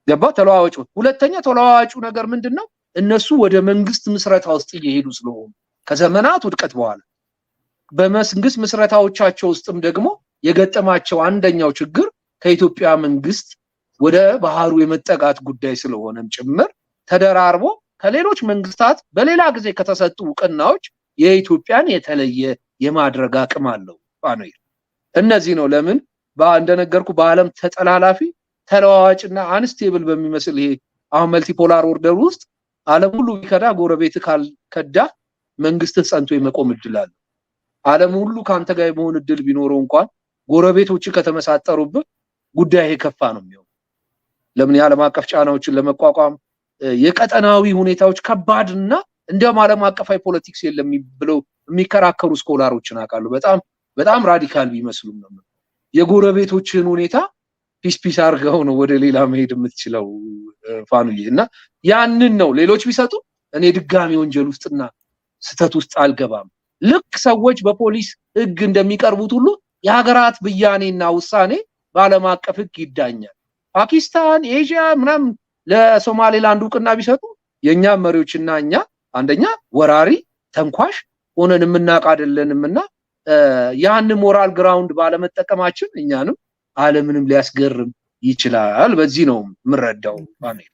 ገባ ተለዋዋጩ ሁለተኛ ተለዋዋጩ ነገር ምንድነው እነሱ ወደ መንግስት ምስረታ ውስጥ እየሄዱ ስለሆነ ከዘመናት ውድቀት በኋላ በመንግስት መስረታዎቻቸው ውስጥም ደግሞ የገጠማቸው አንደኛው ችግር ከኢትዮጵያ መንግስት ወደ ባህሩ የመጠጋት ጉዳይ ስለሆነም ጭምር ተደራርቦ ከሌሎች መንግስታት በሌላ ጊዜ ከተሰጡ ዕውቅናዎች የኢትዮጵያን የተለየ የማድረግ አቅም አለው ፋኖል። እነዚህ ነው ለምን እንደነገርኩ በአለም ተጠላላፊ ተለዋዋጭና አንስቴብል በሚመስል ይሄ አሁን መልቲፖላር ኦርደር ውስጥ ዓለም ሁሉ ቢከዳ ጎረቤት ካልከዳ መንግስት ጸንቶ የመቆም እድል አለው። ዓለም ሁሉ ካንተ ጋር የመሆን እድል ቢኖረው እንኳን ጎረቤቶች ከተመሳጠሩበት ጉዳይ የከፋ ነው የሚሆነው። ለምን የዓለም አቀፍ ጫናዎችን ለመቋቋም የቀጠናዊ ሁኔታዎች ከባድና እንደውም ዓለም አቀፋዊ ፖለቲክስ የለም ብለው የሚከራከሩ ስኮላሮችን አውቃለሁ። በጣም ራዲካል ቢመስሉም ነው የጎረቤቶችን ሁኔታ ፒስ አርገው ነው ወደ ሌላ መሄድ የምትችለው ፋኑዬ። እና ያንን ነው ሌሎች ቢሰጡ እኔ ድጋሚ ወንጀል ውስጥና ስተት ውስጥ አልገባም። ልክ ሰዎች በፖሊስ ህግ እንደሚቀርቡት ሁሉ የሀገራት ብያኔና ውሳኔ በዓለም አቀፍ ህግ ይዳኛል። ፓኪስታን ኤዥያ ምናምን ለሶማሌላንድ ዕውቅና ቢሰጡ የኛ መሪዎችና እኛ አንደኛ ወራሪ ተንኳሽ ሆነን የምናውቅ አይደለንምና ያን ሞራል ግራውንድ ባለመጠቀማችን እኛንም ዓለምንም ሊያስገርም ይችላል። በዚህ ነው ምረዳው ፋኑኤል።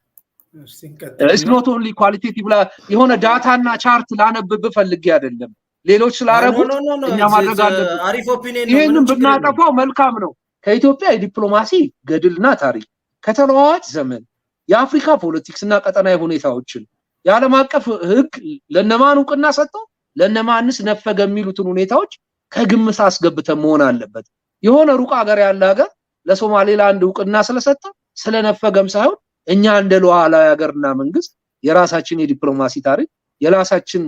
it's not only qualitative የሆነ ዳታና ቻርት ላነብብ ፈልጌ አይደለም ሌሎች ስላረጉት እኛ ማድረግ አለብን። አሪፍ ኦፒኒየን ነው። ይሄንን ብናጠፋው መልካም ነው። ከኢትዮጵያ የዲፕሎማሲ ገድልና ታሪክ ከተለዋዋጭ ዘመን የአፍሪካ ፖለቲክስና ቀጠናዊ ሁኔታዎችን የዓለም አቀፍ ህግ ለነማን ዕውቅና ሰጠው ለነማንስ ነፈገ የሚሉትን ሁኔታዎች ከግምት አስገብተን መሆን አለበት። የሆነ ሩቅ ሀገር ያለ ሀገር ለሶማሌላንድ ዕውቅና ስለሰጠ ስለነፈገም ሳይሆን እኛ እንደ ሉዓላዊ ሀገርና መንግስት የራሳችን የዲፕሎማሲ ታሪክ የራሳችን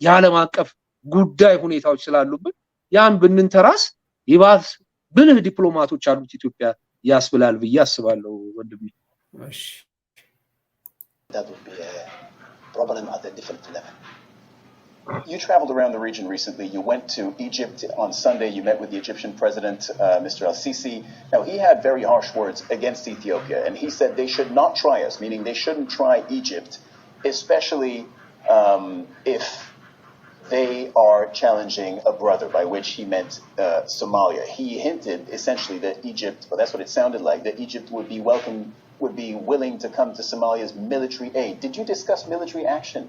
የዓለም አቀፍ ጉዳይ ሁኔታዎች ስላሉብን ያን ብንንተራስ ይባስ ብልህ ዲፕሎማቶች አሉት ኢትዮጵያ ያስብላል ብዬ አስባለሁ ወንድሜ። እሺ that would be a problem at a different level. You traveled around the region recently. You went to Egypt on Sunday. You met with the Egyptian president, Mr. Sisi. Now, he had very harsh words against Ethiopia, and he said they should not try us, meaning they shouldn't try Egypt, especially if they are challenging a brother, by which he meant Somalia. He hinted essentially that Egypt, well, that's what it sounded like, that Egypt would be willing to come to Somalia's military aid. Did you discuss military action?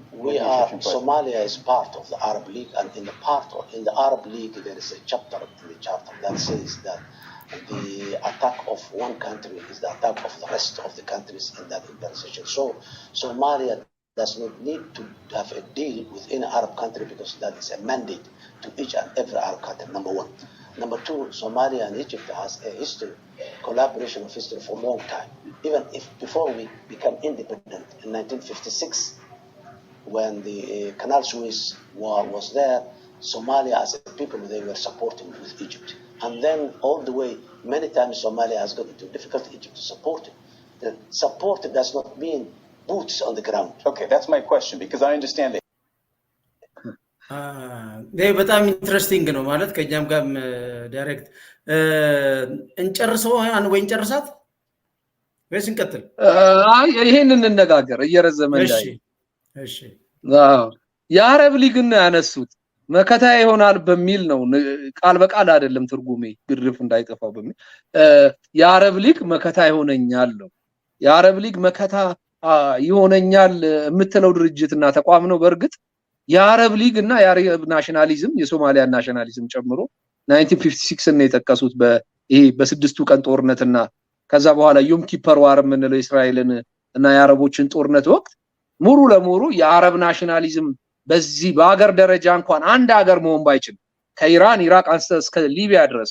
Somalia is part of the Arab League, and in the Arab League there is a chapter in the charter that says that the attack of one country is the attack of the rest of the countries in that organization. So Somalia does not need to have a deal with any Arab country because that is a mandate to each and every Arab country, number one. Number two, Somalia and Egypt has a history, collaboration of history for a long time. Even if before we became independent in 1956, when the Canal Suez War was there, Somalia as a people, they were supporting with Egypt. And then all the way, many times Somalia has got into difficulty, Egypt to support it. The support does not mean boots on the ground. Okay, that's my question, because I understand that. በጣም ኢንትረስቲንግ ነው ማለት ከኛም ጋር ዳይሬክት እንጨርሰው ወይ እንጨርሳት ወይስ እንቀጥል? ይሄንን እንነጋገር እየረዘመ እንዳይ። እሺ የአረብ ሊግን ያነሱት መከታ ይሆናል በሚል ነው ቃል በቃል አይደለም ትርጉሜ ግርፍ እንዳይጠፋው በሚል የአረብ ሊግ መከታ ይሆነኛል ነው። የአረብ ሊግ መከታ ይሆነኛል የምትለው ድርጅትና ተቋም ነው። በእርግጥ የአረብ ሊግ እና የአረብ ናሽናሊዝም የሶማሊያ ናሽናሊዝም ጨምሮ 1956 እና የጠቀሱት በስድስቱ ቀን ጦርነትና ከዛ በኋላ ዮም ኪፐር ዋር የምንለው እስራኤልን እና የአረቦችን ጦርነት ወቅት ሙሉ ለሙሉ የአረብ ናሽናሊዝም በዚህ በአገር ደረጃ እንኳን አንድ ሀገር መሆን ባይችል ከኢራን ኢራቅ አንስተ እስከ ሊቢያ ድረስ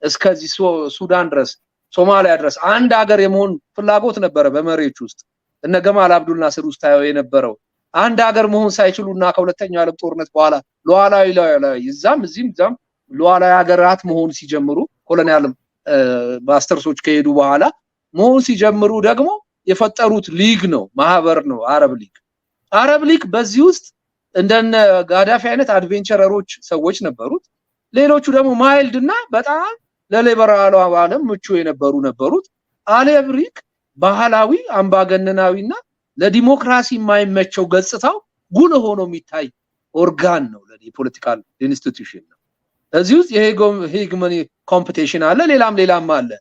እስከዚህ ሱዳን ድረስ ሶማሊያ ድረስ አንድ ሀገር የመሆን ፍላጎት ነበረ በመሪዎች ውስጥ እነ ገማል አብዱል ናስር ውስጥ ታየው የነበረው አንድ ሀገር መሆን ሳይችሉና ከሁለተኛው ዓለም ጦርነት በኋላ ሉዓላዊ እዛም ሉዓላዊ ሀገራት መሆን ሲጀምሩ ኮሎኒያል ማስተርሶች ከሄዱ በኋላ መሆን ሲጀምሩ ደግሞ የፈጠሩት ሊግ ነው ማህበር ነው አረብ ሊግ በዚህ ውስጥ እንደነ ጋዳፊ አይነት አድቬንቸረሮች ሰዎች ነበሩት። ሌሎቹ ደግሞ ማይልድና በጣም ለሊበራሉ ዓለም ምቹ የነበሩት አረብ ሊግ ባህላዊ አምባገነናዊና ለዲሞክራሲ የማይመቸው ገጽታው ጉል ሆኖ የሚታይ ኦርጋን ነው ለፖለቲካል ኢንስቲትዩሽን ነው እዚህ ውስጥ የሄግመኒ ኮምፒቲሽን አለ ሌላም አለ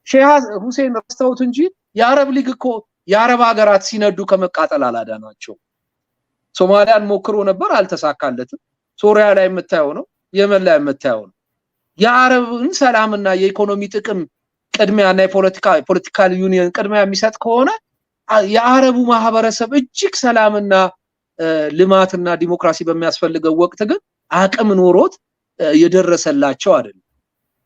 ሼህ ሁሴን ረስተውት እንጂ የአረብ ሊግ እኮ የአረብ ሀገራት ሲነዱ ከመቃጠል አላዳናቸው ሶማሊያን ሞክሮ ነበር አልተሳካለትም ሶሪያ ላይ የምታየው ነው የመን ላይ የምታየው ነው የአረብን ሰላምና የኢኮኖሚ ጥቅም ቅድሚያና የፖለቲካል ዩኒየን ቅድሚያ የሚሰጥ ከሆነ የአረቡ ማህበረሰብ እጅግ ሰላምና ልማትና ዲሞክራሲ በሚያስፈልገው ወቅት ግን አቅም ኖሮት የደረሰላቸው አይደለም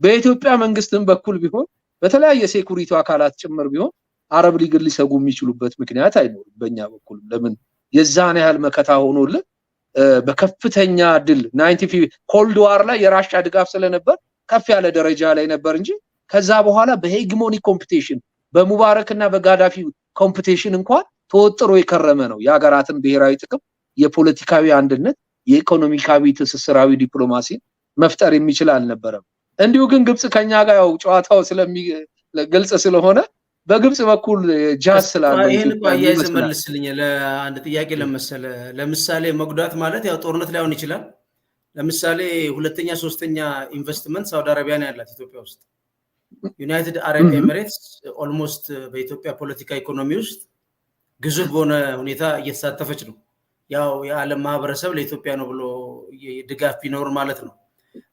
በኢትዮጵያ መንግስትም በኩል ቢሆን በተለያየ ሴኩሪቲ አካላት ጭምር ቢሆን አረብ ሊግ ሊሰጉ የሚችሉበት ምክንያት አይኖርም በእኛ በኩል ለምን የዛን ያህል መከታ ሆኖል በከፍተኛ ድል 95 ኮልድ ዋር ላይ የራሻ ድጋፍ ስለነበር ከፍ ያለ ደረጃ ላይ ነበር እንጂ ከዛ በኋላ በሄግሞኒ ኮምፒቲሽን በሙባረክና በጋዳፊ ኮምፒቲሽን እንኳን ተወጥሮ የከረመ ነው የሀገራትን ብሔራዊ ጥቅም የፖለቲካዊ አንድነት የኢኮኖሚካዊ ትስስራዊ ዲፕሎማሲ መፍጠር የሚችል አልነበረም እንዲሁ ግን ግብጽ ከኛ ጋር ያው ጨዋታው ስለሚገልጽ ስለሆነ በግብጽ በኩል ጃስ ስላለው ይሄን ቆያይ ዘመልስልኝ ለአንድ ጥያቄ ለምሳሌ መጉዳት ማለት ያው ጦርነት ላይሆን ይችላል ለምሳሌ ሁለተኛ ሶስተኛ ኢንቨስትመንት ሳውዲ አረቢያ ነው ያላት ኢትዮጵያ ውስጥ ዩናይትድ አረብ ኤሚሬትስ ኦልሞስት በኢትዮጵያ ፖለቲካ ኢኮኖሚ ውስጥ ግዙፍ በሆነ ሁኔታ እየተሳተፈች ነው ያው የዓለም ማህበረሰብ ለኢትዮጵያ ነው ብሎ ድጋፍ ቢኖር ማለት ነው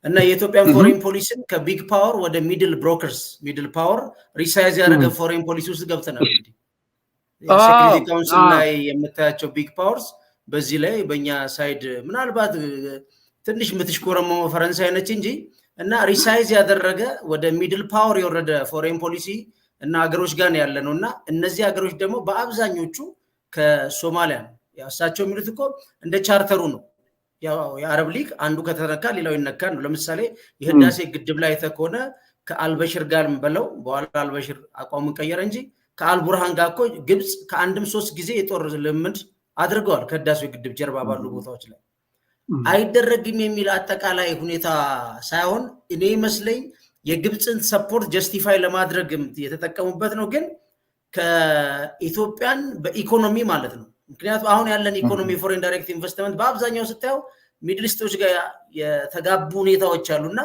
እና የኢትዮጵያን ፎሬን ፖሊሲን ከቢግ ፓወር ወደ ሚድል ብሮከርስ ሚድል ፓወር ሪሳይዝ ያደረገ ፎሬን ፖሊሲ ውስጥ ገብተናል እንግዲህ ሴኩሪቲ ካውንስል ላይ የምታያቸው ቢግ ፓወርስ በዚህ ላይ በእኛ ሳይድ ምናልባት ትንሽ ምትሽኮረመው ፈረንሳይ ነች እንጂ እና ሪሳይዝ ያደረገ ወደ ሚድል ፓወር የወረደ ፎሬን ፖሊሲ እና ሀገሮች ጋር ያለ ነውና እነዚህ ሀገሮች ደግሞ በአብዛኞቹ ከሶማሊያ ያሳቸው የሚሉት እኮ እንደ ቻርተሩ ነው ያው የአረብ ሊግ አንዱ ከተነካ ሌላው ይነካል ነው ለምሳሌ የህዳሴ ግድብ ላይ ተኮነ ከአልበሽር ጋር በለው በኋላ አልበሽር አቋሙን ቀየረ እንጂ ከአልቡርሃን ጋር እኮ ግብጽ ከአንድም 3 ጊዜ የጦር ልምምድ አድርገዋል ከህዳሴ ግድብ ጀርባ ባሉ ቦታዎች ላይ አይደረግም የሚል አጠቃላይ ሁኔታ ሳይሆን እኔ መስለኝ የግብጽን ሰፖርት ጀስቲፋይ ለማድረግ የተጠቀሙበት ነው ግን ከኢትዮጵያን በኢኮኖሚ ማለት ነው ምክንያቱም አሁን ያለን ኢኮኖሚ ፎሬን ዳይሬክት ኢንቨስትመንት በአብዛኛው ስታዩ ሚድል ኢስቶች ጋር የተጋቡ ሁኔታዎች አሉና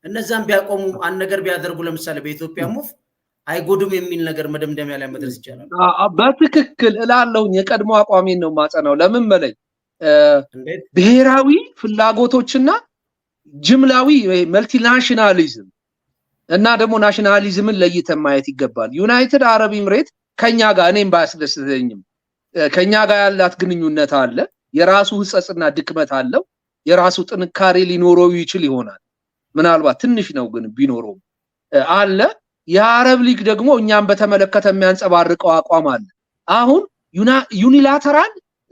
እነዛን ቢያቆሙ አንድ ነገር ቢያደርጉ ለምሳሌ በኢትዮጵያ ሙፍ አይጎዱም የሚል ነገር መደምደሚያ ላይ መድረስ ይቻላል በትክክል እላለሁ የቀድሞ አቋሜን ነው ማጸናው ለምን መለኝ ብሔራዊ ፍላጎቶችና ጅምላዊ መልቲናሽናሊዝም እና ደግሞ ናሽናሊዝምን ለይተን ማየት ይገባል ዩናይትድ አረብ ኤሚሬት ከኛ ጋር እኔም ባያስደስተኝም ከኛ ጋር ያላት ግንኙነት አለ የራሱ ህጸጽና ድክመት አለው የራሱ ጥንካሬ ሊኖረው ይችል ይሆናል ምናልባት ትንሽ ነው ግን ቢኖረው አለ የአረብ ሊግ ደግሞ እኛም በተመለከተ የሚያንጸባርቀው አቋም አለ አሁን ዩኒላተራል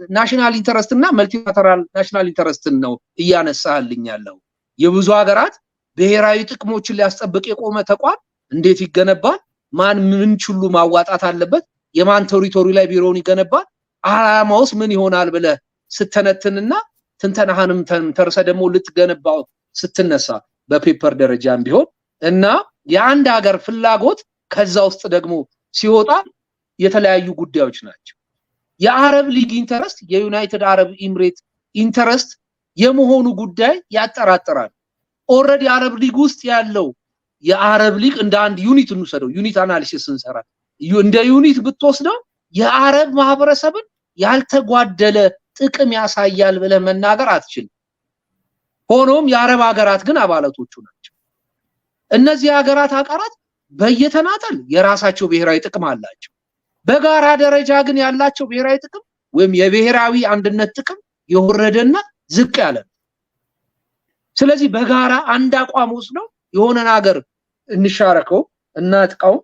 ናሽናል ኢንተረስት እና መልቲላተራል ናሽናል ኢንተረስት ነው እያነሳልኝ ያለው የብዙ ሀገራት ብሔራዊ ጥቅሞችን ሊያስጠብቅ የቆመ ተቋም እንዴት ይገነባል ማን ምን ሁሉ ማዋጣት አለበት የማን ቴሪቶሪ ላይ ቢሮውን ይገነባል አላማውስ ምን ይሆናል ብለ ስተነትንና ትንተናህንም ተርሰ ደግሞ ልትገነባው ስትነሳ በፔፐር ደረጃም ቢሆን እና የአንድ ሀገር ፍላጎት ከዛ ውስጥ ደግሞ ሲወጣ የተለያዩ ጉዳዮች ናቸው የአረብ ሊግ ኢንተረስት የዩናይትድ አረብ ኤሚሬት ኢንተረስት የመሆኑ ጉዳይ ያጠራጥራል ኦሬዲ አረብ ሊግ ውስጥ ያለው የአረብ ሊግ እንደ አንድ ዩኒት እንሰደው ዩኒት አናሊሲስ እንሰራ እንደ ዩኒት ብትወስደው የአረብ ማህበረሰብን ያልተጓደለ ጥቅም ያሳያል ብለ መናገር አትችልም ሆኖም የአረብ ሀገራት ግን አባላቶቹ ናቸው እነዚህ ሀገራት አቃራት በየተናጠል የራሳቸው ብሔራዊ ጥቅም አላቸው በጋራ ደረጃ ግን ያላቸው ብሔራዊ ጥቅም ወይም የብሔራዊ አንድነት ጥቅም የወረደና ዝቅ ያለ ስለዚህ በጋራ አንድ አቋም ወስደው የሆነ ነገር እንሻረከው እናጥቀው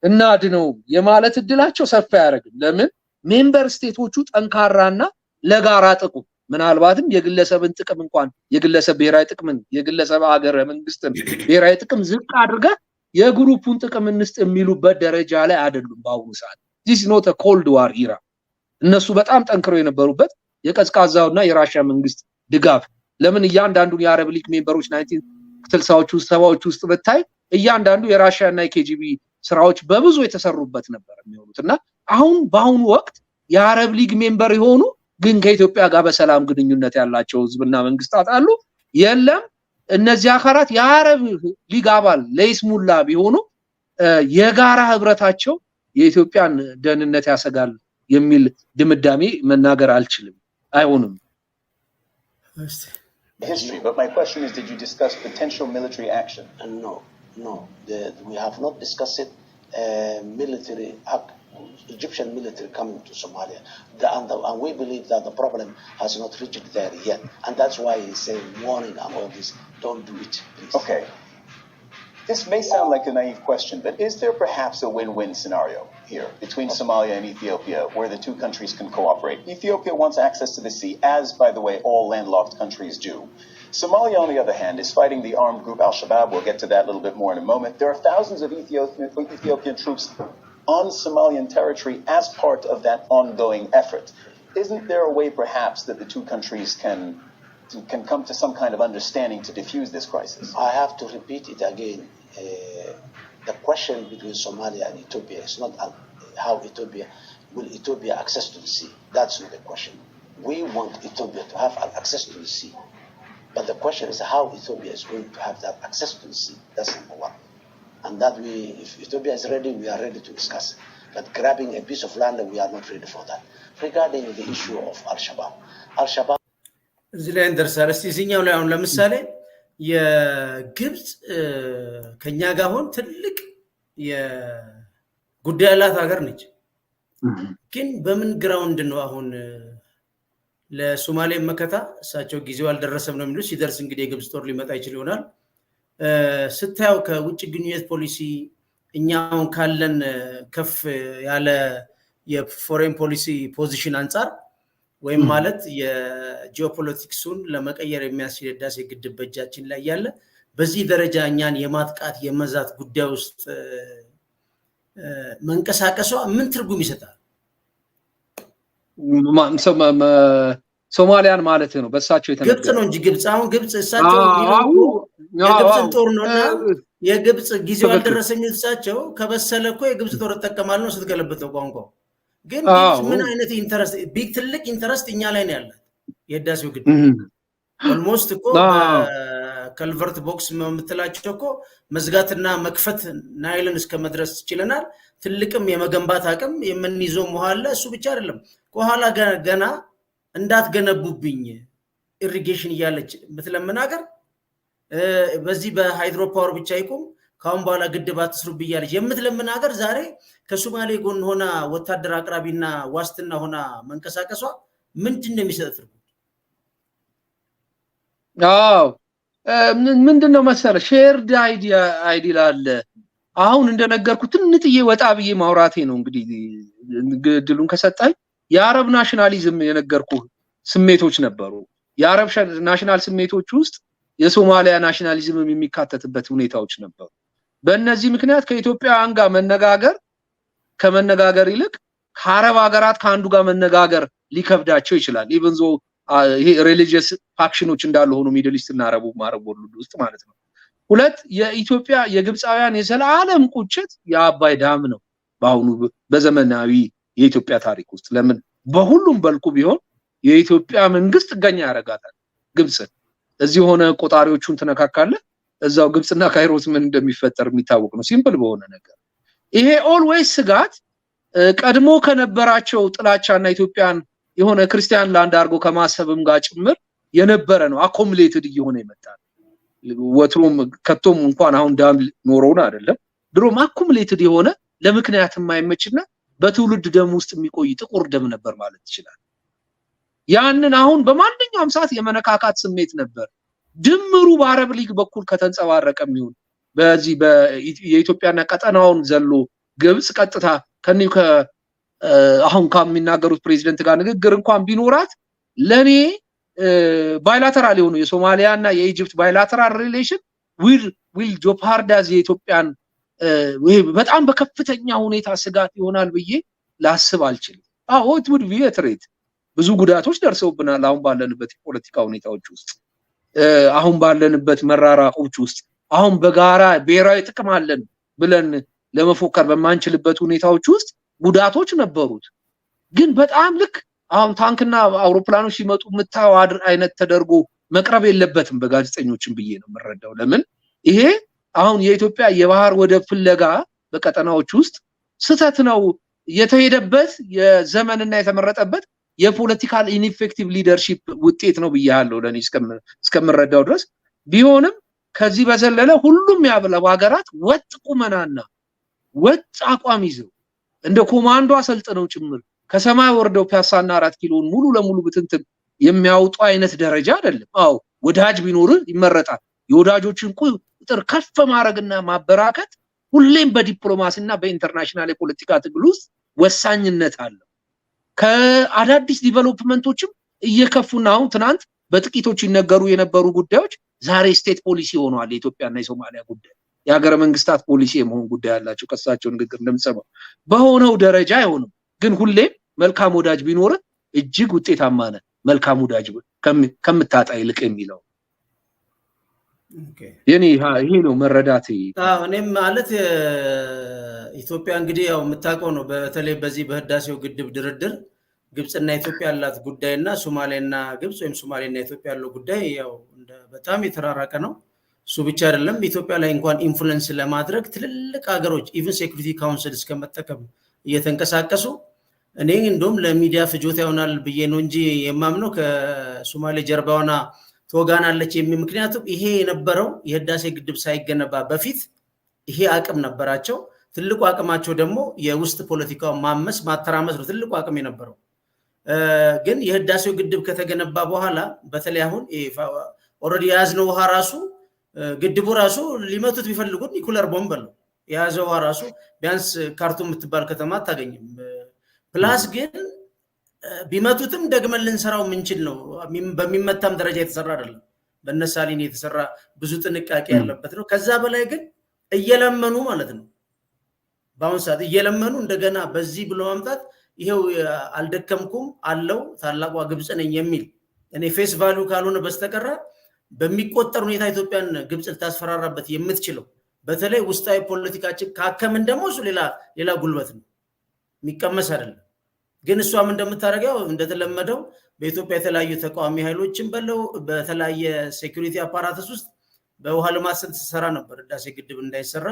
እናድነው የማለት እድላቸው ሰፋ ያደርጋል ለምን ሜምበር ስቴቶቹ ጠንካራና ለጋራ ጥቅም ምናልባትም የግለሰብን ጥቅም እንኳን የግለሰብ ብሔራዊ ጥቅምን የግለሰብ ሀገር መንግስትን ብሔራዊ ጥቅም ዝቅ አድርጋ የግሩፑን ጥቅም እንስጥ የሚሉበት ደረጃ ላይ አይደሉም በአሁኑ ሰዓት this is not a cold war era እነሱ በጣም ጠንክረው የነበሩበት የቀዝቃዛውና የራሻ መንግስት ድጋፍ ለምን እያንዳንዱ የአረብ ሊግ ሜምበሮች 1960ዎቹ 70ዎቹ ውስጥ በታይ እያንዳንዱ የራሻና የኬጂቢ ስራዎች በብዙ የተሰሩበት ነበር የሚሆኑትና አሁን በአሁኑ ወቅት የአረብ ሊግ ሜምበር የሆኑ ግን ከኢትዮጵያ ጋር በሰላም ግንኙነት ያላቸው ህዝብና መንግስታት አሉ የለም እነዚህ አካላት የአረብ ሊግ አባል ለይስሙላ ቢሆኑ የጋራ ህብረታቸው የኢትዮጵያን ደህንነት ያሰጋል የሚል ድምዳሜ መናገር አልችልም አይሆንም history but my question is did you discuss potential military action no we have not discussed it military Egyptian military coming to Somalia and we believe that the problem has not reached there yet and that's why he's saying warning and all this don't do it please okay this may sound like a naive question but is there perhaps a win-win scenario here between Somalia and Ethiopia where the two countries can cooperate Ethiopia wants access to the sea as by the way all landlocked countries do Somalia, on the other hand, is fighting the armed group Al-Shabaab. We'll get to that a little bit more in a moment. There are thousands of Ethiopian troops on Somalian territory as part of that ongoing effort. Isn't there a way, perhaps, that the two countries can come to some kind of understanding to defuse this crisis? I have to repeat it again. The question between Somalia and Ethiopia is not how will Ethiopia access to the sea. That's not the question. We want Ethiopia to have access to the sea. But the question is how Ethiopia is going to have that access to the sea. That's number one. And that if Ethiopia is ready, we are ready to discuss. But grabbing a piece of land, we are not ready for that. Regarding the issue of Al-Shabaab. እዚህ ላይ እንደርሳለ እስቲኛው ላይ አሁን ለምሳሌ የግብጽ ከኛ ጋር ሆን ትልቅ የጉዳይ ያላት ሀገር ነች ግን በምን ግራውንድ ነው አሁን ለሶማሌ መከታ እሳቸው ጊዜው አልደረሰም ነው የሚሉት ሲደርስ እንግዲህ የግብጽ ጦር ሊመጣ ይችላል ይሆናል ስታዩ ከውጭ ግንኙነት ፖሊሲ እኛውን ካለን ከፍ ያለ የፎሬን ፖሊሲ ፖዚሽን አንፃር ወይም ማለት የጂኦፖለቲክሱን ለመቀየር የሚያስችል ዳስ የግድብ በእጃችን ላይ ያለ በዚህ ደረጃ እኛን የማጥቃት የመዛት ጉዳይ ውስጥ መንቀሳቀሷ ምን ትርጉም ይሰጣል ሶማሊያን ማለት ነው በሳቸው የተነገረ ግብጽ ነው እንጂ ግብጽ አሁን ግብጽ እሳቸው የግብጽን ጦር ነውና የግብጽ ጊዜው አልደረሰም ይልሳቸው ከበሰለ እኮ የግብጽ ጦር ተጠቀማል ነው ስትገለብጠው ቋንቋው ግን ግብጽ ምን አይነት ኢንተረስት ቢግ ትልቅ ኢንተረስት እኛ ላይ ነው ያለው የዳሴው ግድብ ኦልሞስት እኮ ከልቨርት ቦክስ መምትላቸው እኮ መዝጋትና መክፈት ናይልን እስከ መድረስ ይችላል ትልቅም የመገንባት አቅም የምንይዘው መሐላ እሱ ብቻ አይደለም ቆሃላ ገና እንዳትገነቡብኝ ኢሪጌሽን ያለች በተለምናገር በዚህ በሃይድሮ ፓወር ብቻ ይቆም ካሁን በኋላ ግድብ አትስሩብ ይያለች የምትለምናገር ዛሬ ከሶማሌ ጎን ሆና ወታደር አቅራቢና ዋስትና ሆና መንቀሳቀሷ ምንድነው የሚሰጥው አው ምንድነው መሰለ ሼርድ አይዲያ አለ አሁን እንደነገርኩ ትንጥዬ ወጣ ብዬ ማውራቴ ነው እንግዲህ ግድሉን ከሰጣይ የአረብ ናሽናሊዝም የነገርኩ ስሜቶች ነበሩ የአረብ ናሽናል ስሜቶች ውስጥ የሶማሊያ ናሽናሊዝም የሚካተትበት ሁኔታዎች ነበሩ በእነዚህ ምክንያት ከኢትዮጵያውያን ጋር ከመነጋገር ይልቅ ከአረብ ሀገራት ከአንዱ ጋር መነጋገር ሊከብዳቸው ይችላል ኢቭን ዞ ይሄ ሪሊጂየስ ፋክሽኖች እንዳሉ ሆኖ ሚድል ኢስት እና አረቡ ማረብ ወርልድ ውስጥ ማለት ነው ሁለት የኢትዮጵያ የግብጻውያን የዘላለም ቁጭት የአባይ ዳም ነው ባሁኑ በዘመናዊ የኢትዮጵያ ታሪክ ውስጥ ለምን በሁሉም በልኩ ቢሆን የኢትዮጵያ መንግስት ገኛ ያረጋታል ግብጽ እዚህ ሆነ ቆጣሪዎቹን ተነካካለ እዛው ግብጽና ካይሮስ ምን እንደሚፈጠር የሚታወቅ ነው ሲምፕል በሆነ ነገር ይሄ ኦልዌይስ ስጋት ቀድሞ ከነበራቸው ጥላቻና ኢትዮጵያን የሆነ ክርስቲያን ላንድ አርጎ ከማሰብም ጋር ጭምር የነበረ ነው አኮሙሌትድ እየሆነ ይመጣል ወትሮም ከቶም እንኳን አሁን ዳም ኖሮና አይደለም ድሮም አኮሙሌትድ የሆነ ለምክንያት የማይመችና በትውልድ ደም ውስጥ የሚቆይ ጥቁር ደም ነበር ማለት ይችላል ያንን አሁን በማንኛውም ሰዓት የመነካካት ስሜት ነበር ድምሩ በአረብ ሊግ በኩል ከተንጸባረቀም ይሁን በዚህ የኢትዮጵያና ቀጠናውን ዘሎ ግብጽ ቀጥታ ከኒው አሁን ከሚናገሩት ፕሬዝዳንት ጋር ንግግር እንኳን ቢኖራት ለኔ ባይላተራል የሆኑ የሶማሊያና የኢጂፕት ባይላተራል ሪሌሽን ዊል ጆፓርዳዝ የኢትዮጵያን ወይ በጣም በከፍተኛ ሁኔታ ስጋት ይሆናል ብዬ ላስብ አልችልም አዎ it would be a threat ብዙ ጉዳቶች ደርሰውብናል አሁን ባለንበት የፖለቲካ ሁኔታዎች ውስጥ አሁን ባለንበት መራራቆች ውስጥ አሁን በጋራ ብሔራዊ ጥቅም አለን ብለን ለመፎከር በማንችልበት ሁኔታዎች ውስጥ ጉዳቶች ነበሩት ግን በጣም ልክ አሁን ታንክና አውሮፕላኖች ሲመጡ ምታው አይነት ተደርጎ መቅረብ የለበትም በጋዜጠኞችም ብዬ ነው መረዳው ለምን ይሄ አሁን የኢትዮጵያ የባህር ወደብ ፍለጋ በቀጠናዎች ውስጥ ስተት ነው የተሄደበት የዘመንና የተመረጠበት የፖለቲካል ኢንኢፌክቲቭ ሊደርሺፕ ውጤት ነው ብያለሁ ለኔ እስከምረዳው ድረስ ቢሆንም ከዚህ በዘለለ ሁሉም ያበለው ሀገራት ወጥ ቁመናና ወጥ አቋም ይዘው እንደ ኮማንዶ አሰልጥነው ጭምር ከሰማይ ወርደው ፒያሳና 4 ኪሎን ሙሉ ለሙሉ ብትንትን የሚያውጡ አይነት ደረጃ አይደለም አው ወዳጅ ቢኖር ይመረጣል የወዳጆችን ቁጥር ከፍ ማድረግና ማበራከት ሁሌም በዲፕሎማሲና በኢንተርናሽናል የፖለቲካ ትግል ውስጥ ወሳኝነት አለው ከአዳዲስ ዲቨሎፕመንቶችም እየከፉና አሁን ትናንት በጥቂቶች ይነገሩ የነበሩ ጉዳዮች ዛሬ ስቴት ፖሊሲ ሆኗል የኢትዮጵያና የሶማሊያ ጉዳይ የሀገረ መንግስታት ፖሊሲ የመሆን ጉዳይ ያላቸው ከሳቸው ንግግር እንደምሰማው በሆነው ደረጃ አይሆንም ግን ሁሌም መልካም ወዳጅ ቢኖር እጅግ ውጤታማ ነው መልካም ወዳጅ ከምታጣ ይልቅ የሚለው የኔ ይሄ ነው መረዳቴ እኔም ማለት ኢትዮጵያ እንግዲህ ያው የምታውቀው ነው በተለይ በዚህ በህዳሴው ግድብ ድርድር ግብጽና ኢትዮጵያ ያላት ጉዳይና ሶማሊያና ግብጽ ወይም ሶማሊያና ኢትዮጵያ ያለው ጉዳይ ያው በጣም የተራራቀ ነው እሱ ብቻ አይደለም ኢትዮጵያ ላይ እንኳን ኢንፍሉዌንስ ለማድረግ ትልልቅ ሀገሮች ኢቭን ሴኩሪቲ ካውንስል እስከመጠቀም እየተንቀሳቀሱ እኔ እንደውም ለሚዲያ ፍጆታ ይሆናል ብዬ ነው እንጂ የማምነው ከሶማሌ ጀርባውና ተወጋናለች የሚል ምክንያቱም ይሄ የነበረው የህዳሴ ግድብ ሳይገነባ በፊት ይሄ አቅም ነበራቸው ትልቁ አቅማቸው ደግሞ የውስጥ ፖለቲካው ማመስ ማተራመስ ነው ትልቁ አቅም የነበረው ግን የህዳሴው ግድብ ከተገነባ በኋላ በተለይ አሁን ኦሬዲ ያዝነው ውሃ ራሱ ግድቡ ራሱ ሊመቱት ቢፈልጉት ኒኩለር ቦምብ ነው ያዘው ውሃ ራሱ ቢያንስ ካርቱም የምትባል ከተማ አታገኝም ፕላስ ግን ቢመቱትም ደግመን ልንሰራው ምንችል ነው በሚመታም ደረጃ የተሰራ አይደለም በነሳሊን የተሰራ ብዙ ጥንቃቄ ያለበት ነው ከዛ በላይ ግን እየለመኑ ማለት ነው ባውን ሰዓት እየለመኑ እንደገና በዚህ ብሎ ማምጣት ይሄው አልደከምኩም አለው ታላቋ ግብጽ ነኝ የሚል እኔ ፌስ ቫልዩ ካልሆነ በስተቀር በሚቆጠር ሁኔታ ኢትዮጵያን ግብጽ ልታስፈራራበት የምትችለው በተለይ ውስጣዊ ፖለቲካችን ካከምን ደግሞ እሱ ሌላ ጉልበት ነው የሚቀመስ አይደለም ግን እሷም እንደምታረጋው እንደተለመደው በኢትዮጵያ የተለያዩ ተቃዋሚ ኃይሎችን በለው በተለያየ ሴኩሪቲ አፓራተስ ውስጥ በውሃ ልማት ስትሰራ ነበር ህዳሴ ግድብ እንዳይሰራ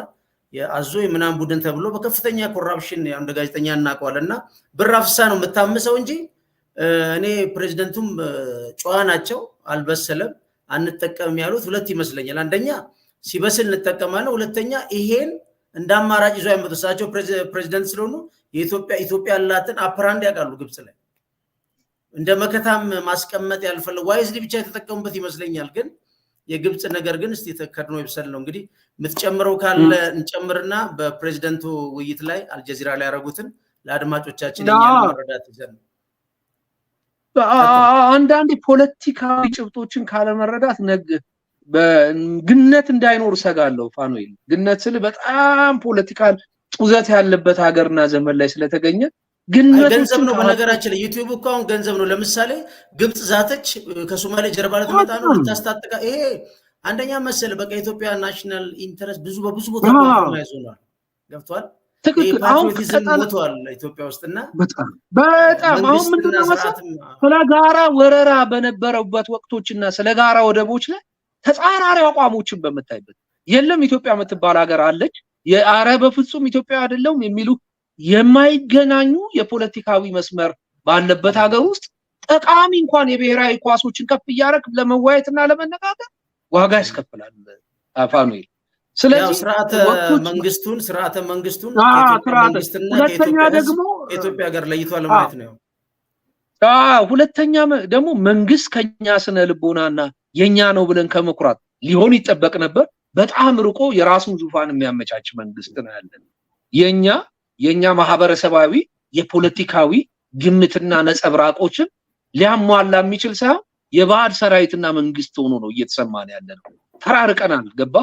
የአዞ የምናም ቡድን ተብሎ በከፍተኛ ኮራፕሽን እንደ ጋዜጠኛ እናቀዋልና ብራፍሳ ነው የምታምሰው እንጂ እኔ ፕሬዝዳንቱም ጨዋ ናቸው አልበሰለም አንተቀም ያሉት ሁለት ይመስለኛል አንደኛ ሲበስል እንተቀማለን ሁለተኛ ይሄን እንዳማራጭ ይዞ ያመጡሳቸው ፕሬዝዳንት ስለሆኑ የኢትዮጵያ ያላትን አፕራንድ ያቃሉ ግብጽ ላይ እንደ መከታም ማስቀመጥ ያልፈለው ዋይዝሊ ብቻ የተጠቀሙበት ይመስለኛል ግን የግብጽ ነገር ግን እስቲ ተከድኖ ይብሰል ነው እንግዲህ ምትጨምረው ካለ እንጨምርና በፕሬዝዳንቱ ውይይት ላይ አልጀዚራ ላይ ያረጉትን ለአድማጮቻችን ያለመረዳት ይዘን አንዳንድ ፖለቲካዊ ጭብጦችን ካለ መረዳት በግነት እንዳይኖር ሰጋለው ፋኑኤል ግነት ስለ በጣም ፖለቲካል ጡዘት ያለበት ሀገርና ዘመን ላይ ስለተገኘ ገንዘብ ነው በነገራችን ላይ ዩቲዩብ አካውንት ገንዘብ ነው ለምሳሌ ግብጽ ዛተች ከሶማሌ ጀርባ ላይ ተመጣ ነው ተስተጣጣ ይሄ አንደኛ መሰለ በቃ ኢትዮጵያ ናሽናል ኢንተረስት በብዙ ቦታ ኮምፕሮማይዝ ሆኗል ገብቷል ትክክል አሁን ሞቷል ኢትዮጵያ ውስጥና በጣም አሁን ምንድነው ስለጋራ ወረራ በነበረበት ወቅቶችና ስለጋራ ወደቦች ላይ ተጻራሪ አቋሞችን በመታይበት የለም ኢትዮጵያ የምትባል ሀገር አለች የአረብ ፍጹም ኢትዮጵያ አይደለም የሚሉ የማይገናኙ የፖለቲካዊ መስመር ባለበት ሀገር ውስጥ ጠቃሚ እንኳን የብሔራዊ ኳሶችን ከፍ ያረክ ለመዋየትና ለመነጋገር ዋጋ ያስከፍላል ፋኑኤል ስለዚህ ስርዓተ መንግስቱን ሁለተኛ ደግሞ ኢትዮጵያ ሀገር ለይቷል ማለት ነው ሁለተኛ ደግሞ መንግስት ከኛ ስነ ልቦናና የኛ ነው ብለን ከመኩራት ሊሆን ይጠበቅ ነበር በጣም ርቆ የራሱን ዙፋን የሚያመቻች መንግስት ነው ያለን የኛ ማህበረሰባዊ የፖለቲካዊ ግምትና ነጸብራቆችን ሊያሟላ የሚችል ሳይሆን የባህር ሰራዊትና መንግስት ሆኖ ነው እየተሰማን ያለነው ተራርቀናል ገባ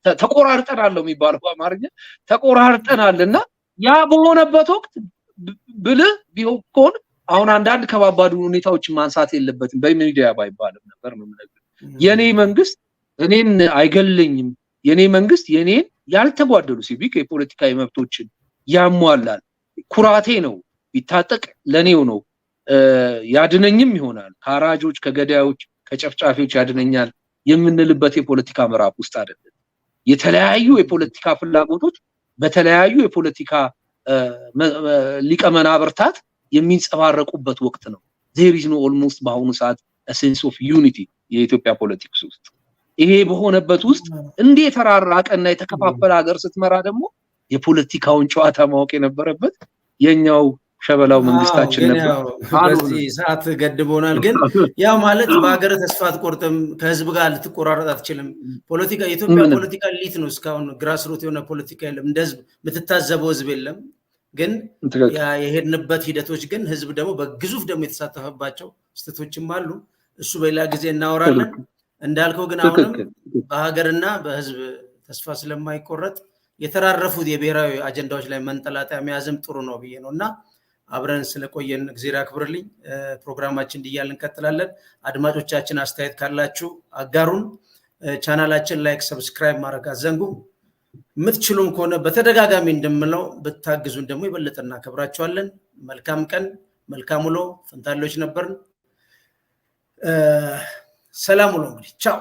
ተቆራርጠናል ነው የሚባለው በአማርኛ ተቆራርጠናልና ያ በሆነበት ወቅት ቢሆን አሁን አንዳንድ ከባባዱ ሁኔታዎችን ማንሳት የለበትም በሚዲያ ባይባልም ነበር ነው ማለት የኔ መንግስት እኔን አይገልኝም የኔ መንግስት የኔን ያልተጓደሉ ሲቪክ የፖለቲካዊ መብቶችን ያሟላል ኩራቴ ነው ቢታጠቅ ለኔው ነው ያድነኝም ይሆናል ካራጆች ከገዳዮች ከጨፍጫፊዎች ያድነኛል የምንልበት የፖለቲካ ምዕራፍ ውስጥ አይደለም የተለያዩ የፖለቲካ ፍላጎቶች በተለያዩ የፖለቲካ ሊቀመናብርታት የሚንጸባረቁበት ወቅት ነው there is no almost በአሁኑ ሰዓት a sense of unity የኢትዮጵያ ፖለቲክስ ውስጥ ይሄ በሆነበት ውስጥ እንዴት ተራራቀና የተከፋፈለ ሀገር ስትመራ ደግሞ የፖለቲካውን ጨዋታ ማወቅ የነበረበት የኛው ሸበላው መንግስታችን ነበር በዚህ ሰዓት ገድቦናል ግን ያው ማለት በአገር ተስፋ አትቆርጥም ከህዝብ ጋር ልትቆራረጥ አትችልም ፖለቲካ የኢትዮጵያ ፖለቲካ ሊት ነው እስካሁን ግራስሩት የሆነ ፖለቲካ የለም እንደዚህ ምትታዘበው ህዝብ የለም ግን ያ የሄድንበት ሂደቶች ግን ህዝብ ደግሞ በግዙፍ ደግሞ የተሳተፈባቸው ስህተቶችም አሉ እሱ በሌላ ጊዜ እናወራለን እንዳልከው ግን አሁንም በሀገርና በህዝብ ተስፋ ስለማይቆረጥ የተራረፉት የብሔራዊ አጀንዳዎች ላይ መንጠላጣያ መያዝም ጥሩ ነው ብዬ ነውና አብረን ስለቆየን እግዚአብሔር ያክብርልኝ ፕሮግራማችን እንዲያልን እንቀጥላለን አድማጮቻችን አስተያየት ካላችሁ አጋሩን ቻናላችን ላይክ ሰብስክራይብ ማድረግ አዘንጉ ምትችሉን ከሆነ በተደጋጋሚ እንደምለው በታግዙን ደግሞ ይበልጥና ከብራችኋለን መልካም ቀን መልካም ውሎ ፈንታሌዎች ነበርን ሰላም ሁሉ እንግዲህ ቻው